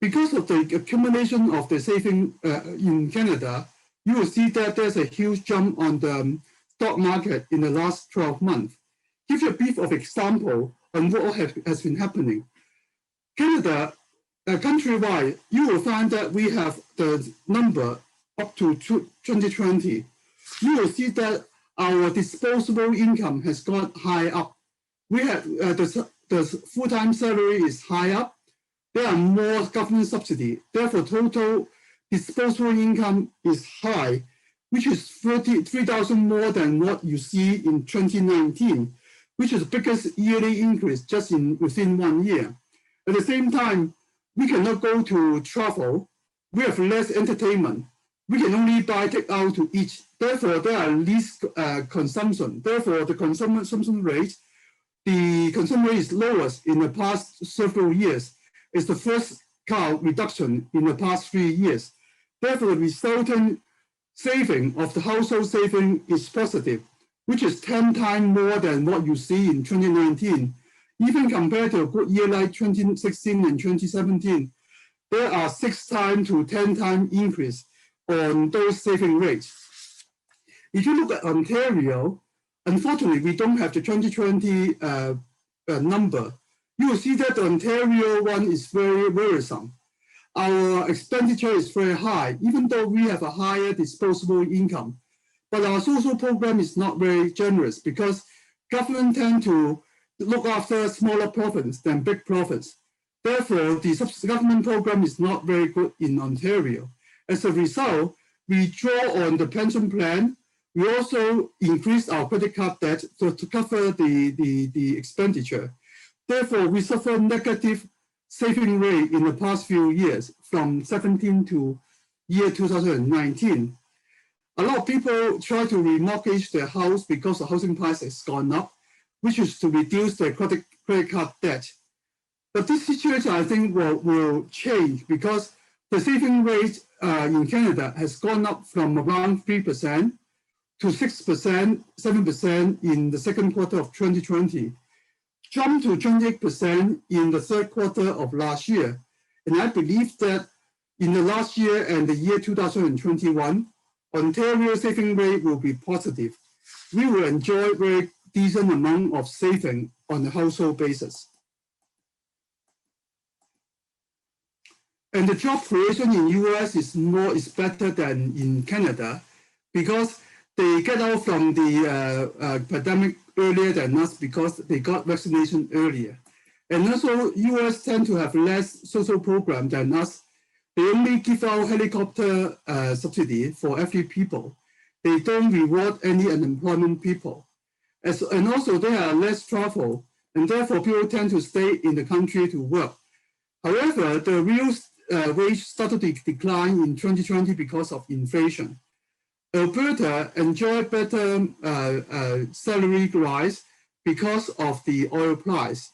Because of the accumulation of the saving in Canada, you will see that there's a huge jump on the stock market in the last 12 months. Give you a brief of example on what has been happening. Canada, countrywide, you will find that we have the number up to 2020. You will see that our disposable income has gone high up. We have the full-time salary is high up. There are more government subsidy. Therefore, total disposable income is high, which is 3,000 more than what you see in 2019, which is the biggest yearly increase just within 1 year. At the same time, we cannot go to travel. We have less entertainment. We can only buy takeout to eat. Therefore, there are least consumption. Therefore, the consumption rate is lowest in the past several years. It's the first reduction in the past 3 years. Therefore, the resultant saving of the household saving is positive, which is 10 times more than what you see in 2019. Even compared to a good year like 2016 and 2017, there are 6 times to 10 times increase on those saving rates. If you look at Ontario, unfortunately, we don't have the 2020 number. You will see that the Ontario one is very worrisome. Our expenditure is very high, even though we have a higher disposable income. But our social program is not very generous because government tend to look after smaller provinces than big provinces. Therefore, the government program is not very good in Ontario. As a result, we draw on the pension plan. We also increase our credit card debt to cover the expenditure. Therefore, we suffer negative saving rate in the past few years from 17 to year 2019. A lot of people try to remortgage their house because the housing price has gone up, which is to reduce their credit card debt. But this situation, I think, will change because the saving rate in Canada has gone up from around 3% to 6%, 7% in the second quarter of 2020, jumped to 28% in the third quarter of last year. And I believe that in the last year and the year 2021, Ontario saving rate will be positive. We will enjoy very decent amount of saving on a household basis. And the job creation in US is better than in Canada because they get out from the pandemic earlier than us because they got vaccination earlier. And also US tend to have less social program than us. They only give out helicopter subsidy for every people. They don't reward any unemployment people. And also they have less travel, and therefore people tend to stay in the country to work. However, the real wage started to decline in 2020 because of inflation. Alberta enjoyed better salary rise because of the oil price.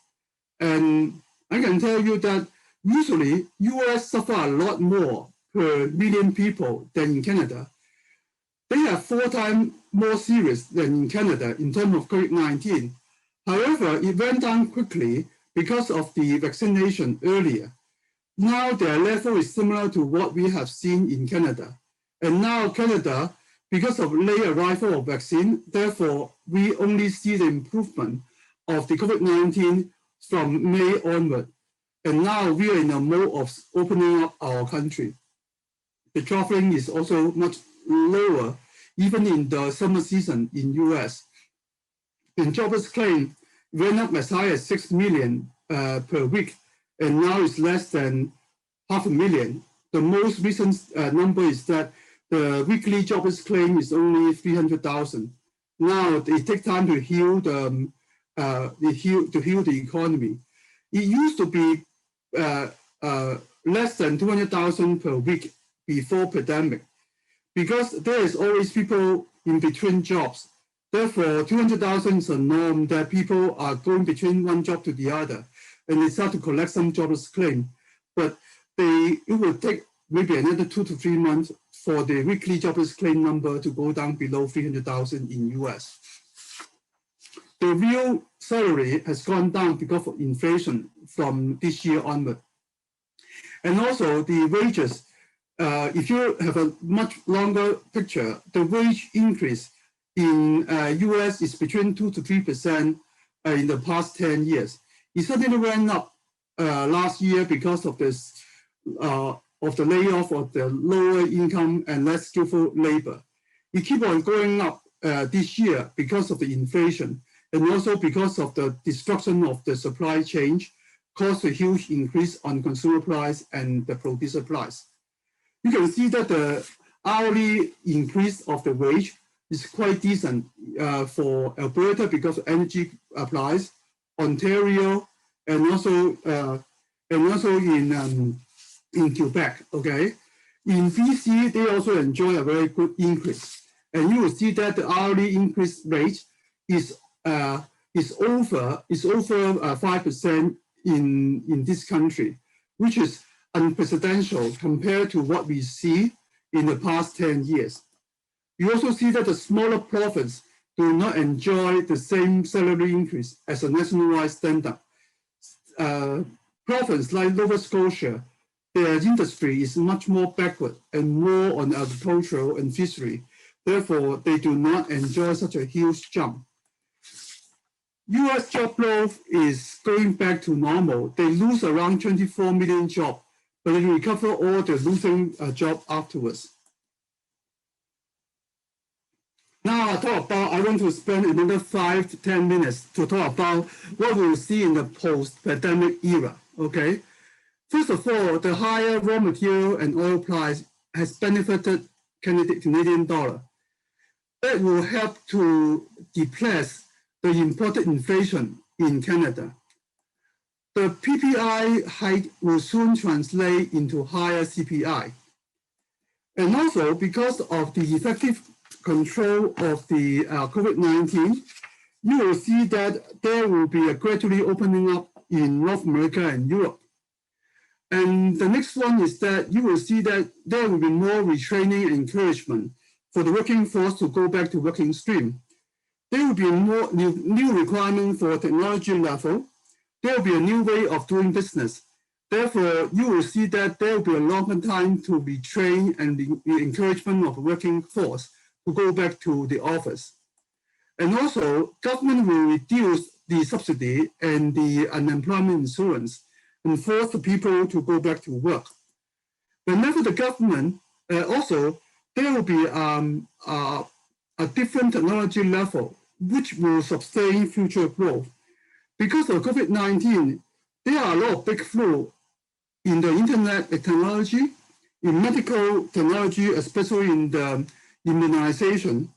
And I can tell you that usually US suffer a lot more per million people than in Canada. They have 4 times more serious than in Canada in terms of COVID-19. However, it went down quickly because of the vaccination earlier. Now their level is similar to what we have seen in Canada. And now Canada, because of late arrival of vaccine, therefore we only see the improvement of the COVID-19 from May onward. And now we are in a mode of opening up our country. The traveling is also much lower, even in the summer season in US. And jobless claim went up as high as 6 million per week, and now it's less than 500,000. The most recent number is that the weekly jobless claim is only 300,000. Now it takes time to heal the economy. It used to be less than 200,000 per week before pandemic, because there is always people in between jobs. Therefore, 200,000 is a norm that people are going between one job to the other, and they start to collect some jobless claim. But it will take maybe another 2 to 3 months for the weekly jobless claim number to go down below 300,000 in US. The real salary has gone down because of inflation from this year onward. And also the wages, if you have a much longer picture, the wage increase in US is between 2 to 3% in the past 10 years. It suddenly went up last year because of this, of the layoff of the lower income and less skillful labor. It keep on going up this year because of the inflation, and also because of the destruction of the supply chain caused a huge increase on consumer price and the producer price. You can see that the hourly increase of the wage is quite decent for Alberta because of energy price, Ontario, and also in Quebec. Okay, in BC they also enjoy a very good increase, and you will see that the hourly increase rate is over 5% in this country, which is unprecedented compared to what we see in the past 10 years. You also see that the smaller provinces do not enjoy the same salary increase as a nationwide standard. Provinces like Nova Scotia, their industry is much more backward and more on agricultural and fishery. Therefore, they do not enjoy such a huge jump. US job growth is going back to normal. They lose around 24 million jobs, but they recover all the losing job afterwards. Now I want to spend another 5 to 10 minutes to talk about what we'll see in the post-pandemic era, okay? First of all, the higher raw material and oil price has benefited Canadian dollar. That will help to depress the imported inflation in Canada. The PPI hike will soon translate into higher CPI. And also, because of the effective control of the COVID-19, you will see that there will be a gradually opening up in North America and Europe. And the next one is that you will see that there will be more retraining and encouragement for the working force to go back to working stream. There will be more new requirement for technology level. There will be a new way of doing business. Therefore, you will see that there will be a longer time to be trained and the encouragement of the working force to go back to the office. And also, government will reduce the subsidy and the unemployment insurance and force the people to go back to work. Whenever the government, also, there will be a different technology level which will sustain future growth. Because of COVID-19, there are a lot of breakthroughs in the internet technology, in medical technology, especially in the immunization,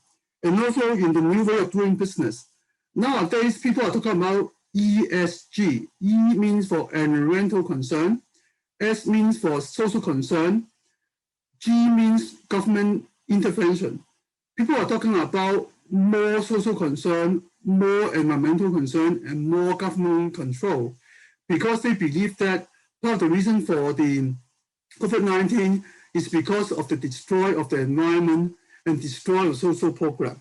and also in the new way of doing business. Nowadays, people are talking about ESG. E means for environmental concern, S means for social concern, G means government intervention. People are talking about more social concern, more environmental concern, and more government control, because they believe that part of the reason for the COVID-19 is because of the destroy of the environment and destroy of social program.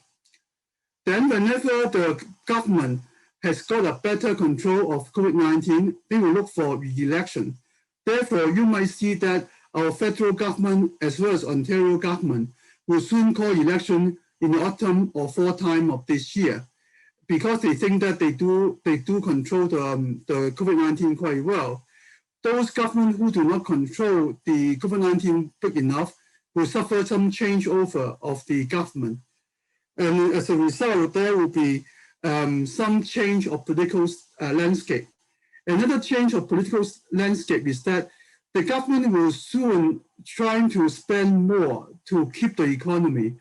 Then whenever the government has got a better control of COVID-19, they will look for re-election. Therefore, you might see that our federal government as well as Ontario government will soon call election in the autumn or fall time of this year, because they think that they do control the COVID-19 quite well. Those governments who do not control the COVID-19 big enough will suffer some changeover of the government. And as a result, there will be some change of political landscape. Another change of political landscape is that the government will soon try to spend more to keep the economy.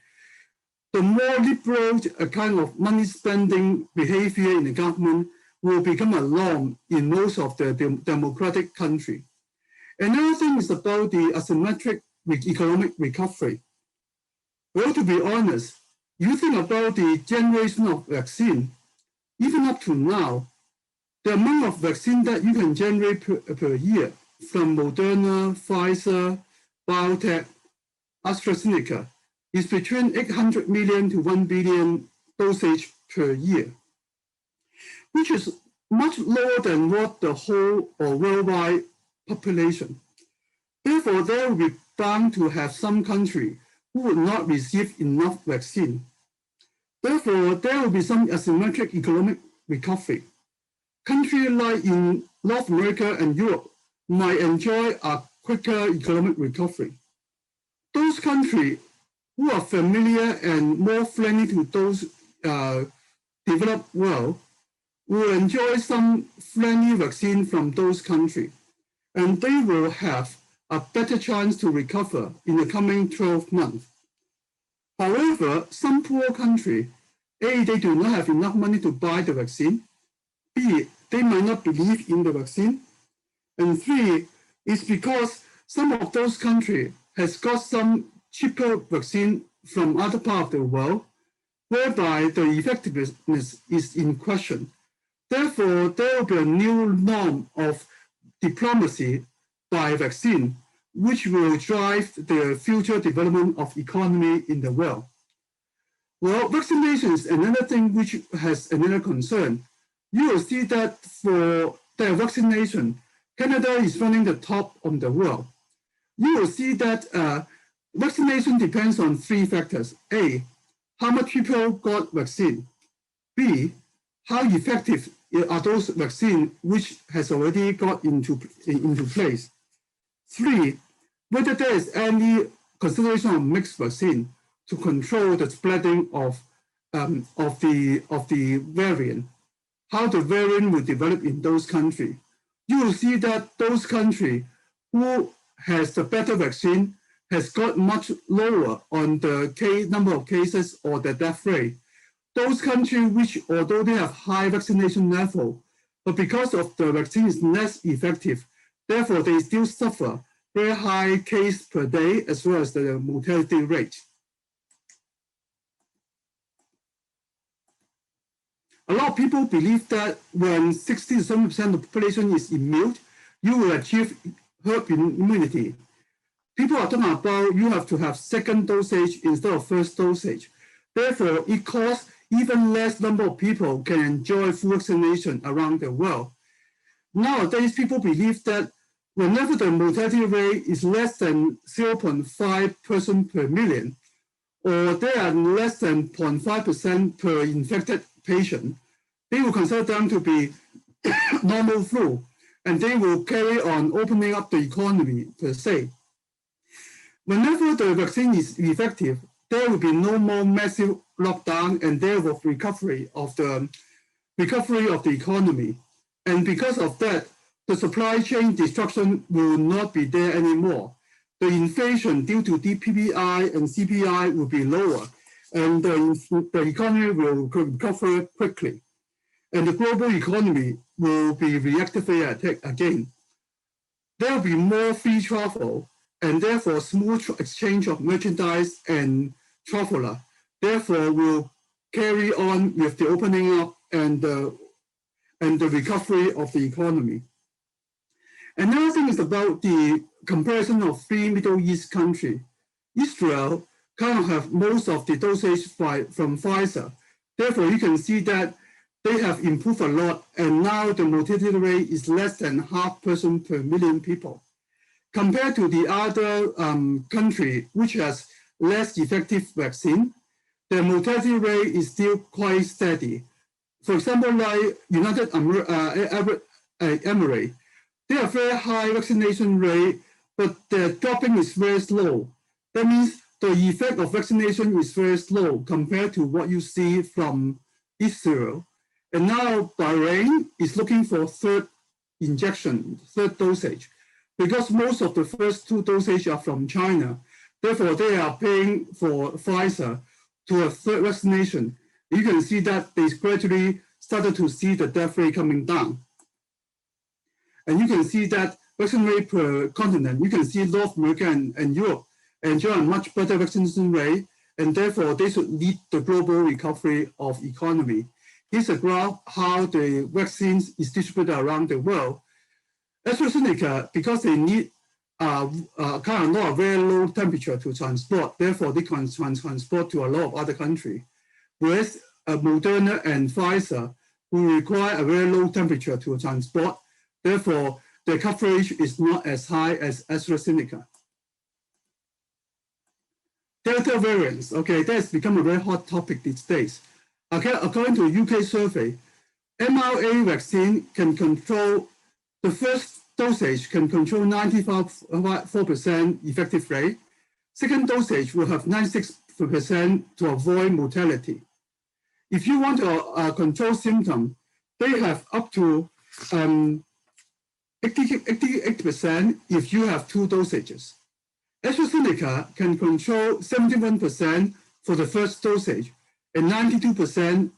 The more liberal kind of money spending behavior in the government will become a norm in most of the democratic country. Another thing is about the asymmetric economic recovery. Well, to be honest, you think about the generation of vaccine, even up to now, the amount of vaccine that you can generate per year from Moderna, Pfizer, Biotech, AstraZeneca is between 800 million to 1 billion dosage per year, which is much lower than what the whole or worldwide population. Therefore, there will be bound to have some country who would not receive enough vaccine. Therefore, there will be some asymmetric economic recovery. Countries like in North America and Europe might enjoy a quicker economic recovery. Those countries who are familiar and more friendly to those developed world will enjoy some friendly vaccine from those countries, and they will have a better chance to recover in the coming 12 months. However, some poor countries, A, they do not have enough money to buy the vaccine, B, they might not believe in the vaccine, and 3, is because some of those countries has got some cheaper vaccine from other parts of the world, whereby the effectiveness is in question. Therefore, there will be a new norm of diplomacy by vaccine, which will drive the future development of economy in the world. Well, vaccination is another thing which has another concern. You will see that for the vaccination, Canada is running the top of the world. You will see that vaccination depends on 3 factors. A, how much people got vaccine. B, how effective are those vaccines which has already got into place. 3, whether there is any consideration of mixed vaccine to control the spreading of the variant, how the variant will develop in those countries. You will see that those countries who has the better vaccine has got much lower on the number of cases or the death rate. Those countries which, although they have high vaccination level, but because of the vaccine is less effective, therefore they still suffer very high case per day as well as the mortality rate. A lot of people believe that when 60 to 70% of the population is immune, you will achieve herd immunity. People are talking about you have to have second dosage instead of first dosage. Therefore, it costs even less number of people can enjoy full vaccination around the world. Nowadays, people believe that whenever the mortality rate is less than 0.5 person per million, or they are less than 0.5% per infected patient, they will consider them to be normal flu, and they will carry on opening up the economy per se. Whenever the vaccine is effective, there will be no more massive lockdown, and there will be recovery of the economy. And because of that, the supply chain destruction will not be there anymore. The inflation due to DPI and CPI will be lower, and the economy will recover quickly. And the global economy will be reactivated again. There will be more free travel, and therefore smooth exchange of merchandise and traveler. Therefore, will carry on with the opening up and the recovery of the economy. Another thing is about the comparison of three Middle East countries. Israel kind of have most of the dosage from Pfizer. Therefore, you can see that they have improved a lot, and now the mortality rate is less than half person per million people. Compared to the other country which has less effective vaccine, the mortality rate is still quite steady. For example, like United Arab Emirates, they have very high vaccination rate, but the dropping is very slow. That means the effect of vaccination is very slow compared to what you see from Israel. And now Bahrain is looking for third dosage, because most of the first two dosage are from China. Therefore, they are paying for Pfizer to a third vaccination. You can see that they gradually started to see the death rate coming down. And you can see that vaccination rate per continent, you can see North America and Europe enjoy a much better vaccination rate, and therefore they should lead the global recovery of economy. Here's a graph how the vaccines is distributed around the world. AstraZeneca, because they need kind of not a very low temperature to transport, therefore they can transport to a lot of other countries. Whereas Moderna and Pfizer will require a very low temperature to transport, therefore the coverage is not as high as AstraZeneca. Delta variants, okay, that has become a very hot topic these days. Okay, according to a UK survey, mRNA vaccine can control, the first dosage can control 94% effective rate. Second dosage will have 96% to avoid mortality. If you want to control symptoms, they have up to 88% if you have two dosages. AstraZeneca can control 71% for the first dosage and 92%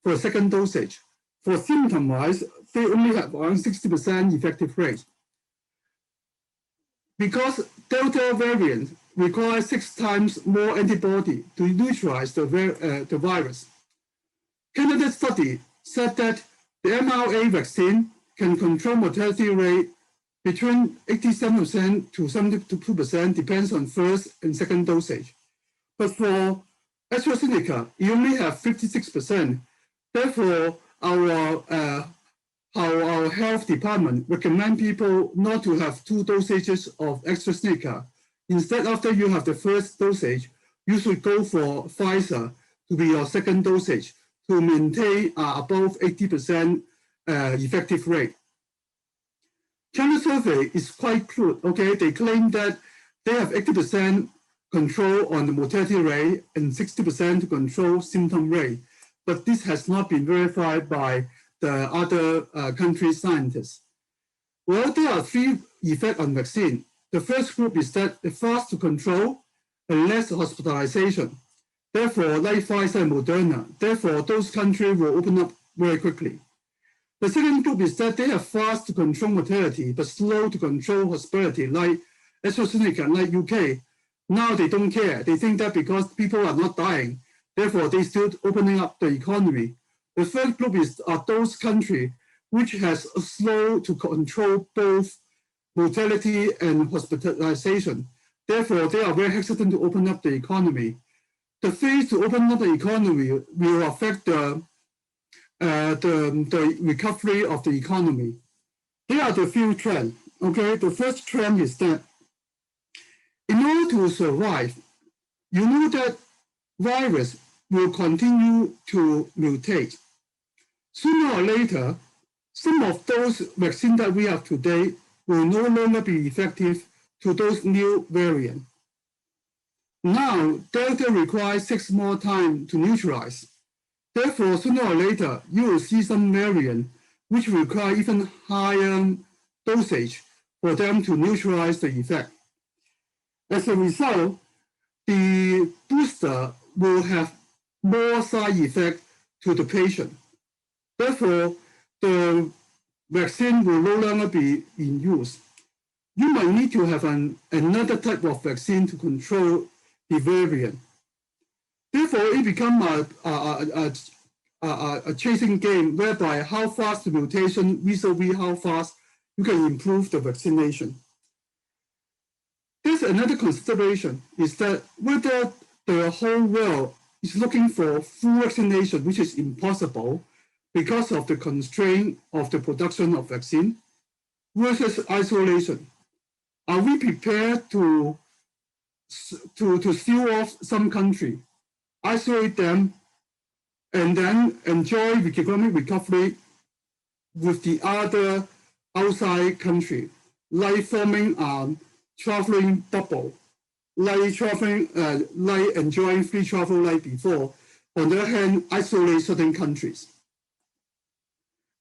for the second dosage. For symptom-wise, they only have around 60% effective rate. Because Delta variant requires 6 times more antibody to neutralize the virus. Canada study said that the mRNA vaccine can control mortality rate between 87% to 72%, depends on first and second dosage. But for AstraZeneca, you only have 56%. Therefore, our health department recommend people not to have 2 dosages of AstraZeneca. Instead, after you have the first dosage, you should go for Pfizer to be your second dosage to maintain above 80% effective rate. China survey is quite crude, okay? They claim that they have 80% control on the mortality rate and 60% to control symptom rate. But this has not been verified by the other country scientists. Well, there are 3 effects on vaccine. The first group is that fast to control and less hospitalization. Therefore, like Pfizer and Moderna, therefore, those countries will open up very quickly. The second group is that they are fast to control mortality, but slow to control hospitality, like AstraZeneca, like UK. Now they don't care. They think that because people are not dying, therefore they still opening up the economy. The third group are those countries which has slow to control both mortality and hospitalization. Therefore, they are very hesitant to open up the economy. The phase to open up the economy will affect the recovery of the economy. Here are the few trends. Okay, the first trend is that in order to survive, you know that virus will continue to mutate. Sooner or later, some of those vaccines that we have today will no longer be effective to those new variants. Now, Delta requires 6 more time to neutralize. Therefore, sooner or later, you will see some variant which require even higher dosage for them to neutralize the effect. As a result, the booster will have more side effect to the patient. Therefore, the vaccine will no longer be in use. You might need to have another type of vaccine to control the variant. Therefore, it becomes a chasing game whereby how fast the mutation vis-a-vis how fast you can improve the vaccination. There's another consideration is that whether the whole world is looking for full vaccination, which is impossible because of the constraint of the production of vaccine, versus isolation. Are we prepared to seal off some country, isolate them, and then enjoy the economic recovery with the other outside country, like forming a traveling bubble, like enjoying free travel like before. On the other hand, isolate certain countries.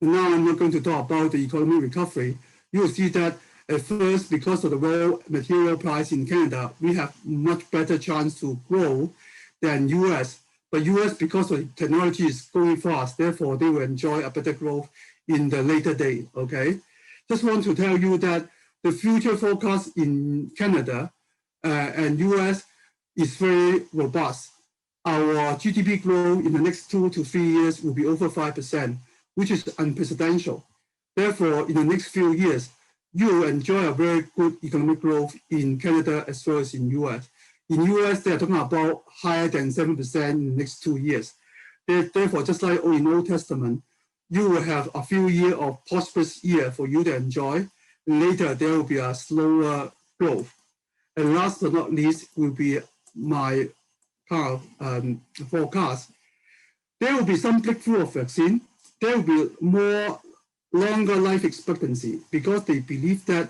Now I'm not going to talk about the economic recovery. You will see that at first, because of the raw material price in Canada, we have much better chance to grow than US. But US, because the technology is going fast, therefore they will enjoy a better growth in the later day, okay? Just want to tell you that the future forecast in Canada and US is very robust. Our GDP growth in the next 2 to 3 years will be over 5%, which is unprecedented. Therefore, in the next few years, you will enjoy a very good economic growth in Canada as well as in US. In US, they're talking about higher than 7% in the next 2 years. Therefore, just like in Old Testament, you will have a few years of prosperous year for you to enjoy. Later, there will be a slower growth. And last but not least will be my forecast. There will be some breakthrough of vaccine. There will be more longer life expectancy because they believe that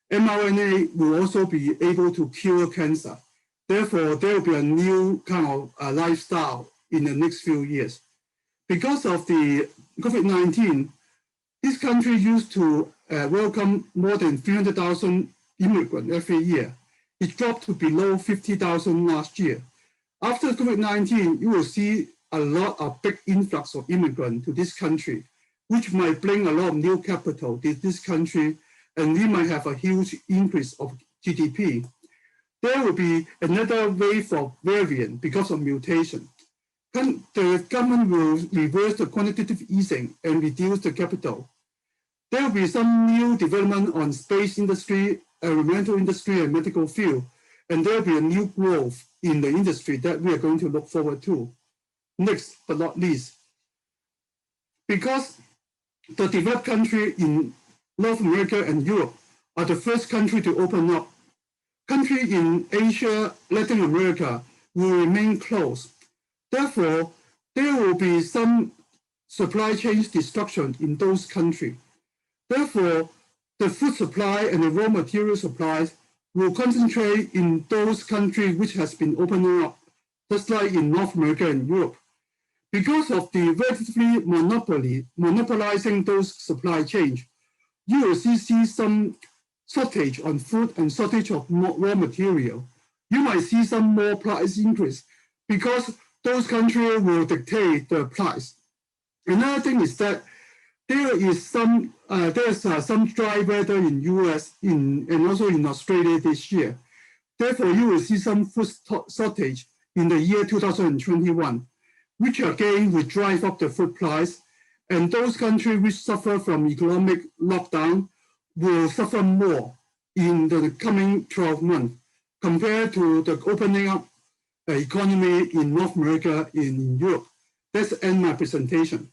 mRNA will also be able to cure cancer. Therefore, there will be a new kind of lifestyle in the next few years. Because of the COVID-19, this country used to welcome more than 300,000 immigrants every year. It dropped to below 50,000 last year. After COVID-19, you will see a lot of big influx of immigrants to this country, which might bring a lot of new capital to this country, and we might have a huge increase of GDP. There will be another wave of variant because of mutation. The government will reverse the quantitative easing and reduce the capital. There will be some new development on space industry, environmental industry, and medical field, and there will be a new growth in the industry that we are going to look forward to. Next but not least, because the developed countries in North America and Europe are the first country to open up, countries in Asia, Latin America will remain closed. Therefore, there will be some supply chain destruction in those countries. Therefore, the food supply and the raw material supplies will concentrate in those countries which has been opening up, just like in North America and Europe. Because of the relatively monopolizing those supply chains, you will see some shortage on food and shortage of raw material, you might see some more price increase because those countries will dictate the price. Another thing is that there's some dry weather in US and also in Australia this year. Therefore, you will see some food shortage in the year 2021, which again will drive up the food price. And those countries which suffer from economic lockdown will suffer more in the coming 12 months compared to the opening up economy in North America, in Europe. That's the end of my presentation.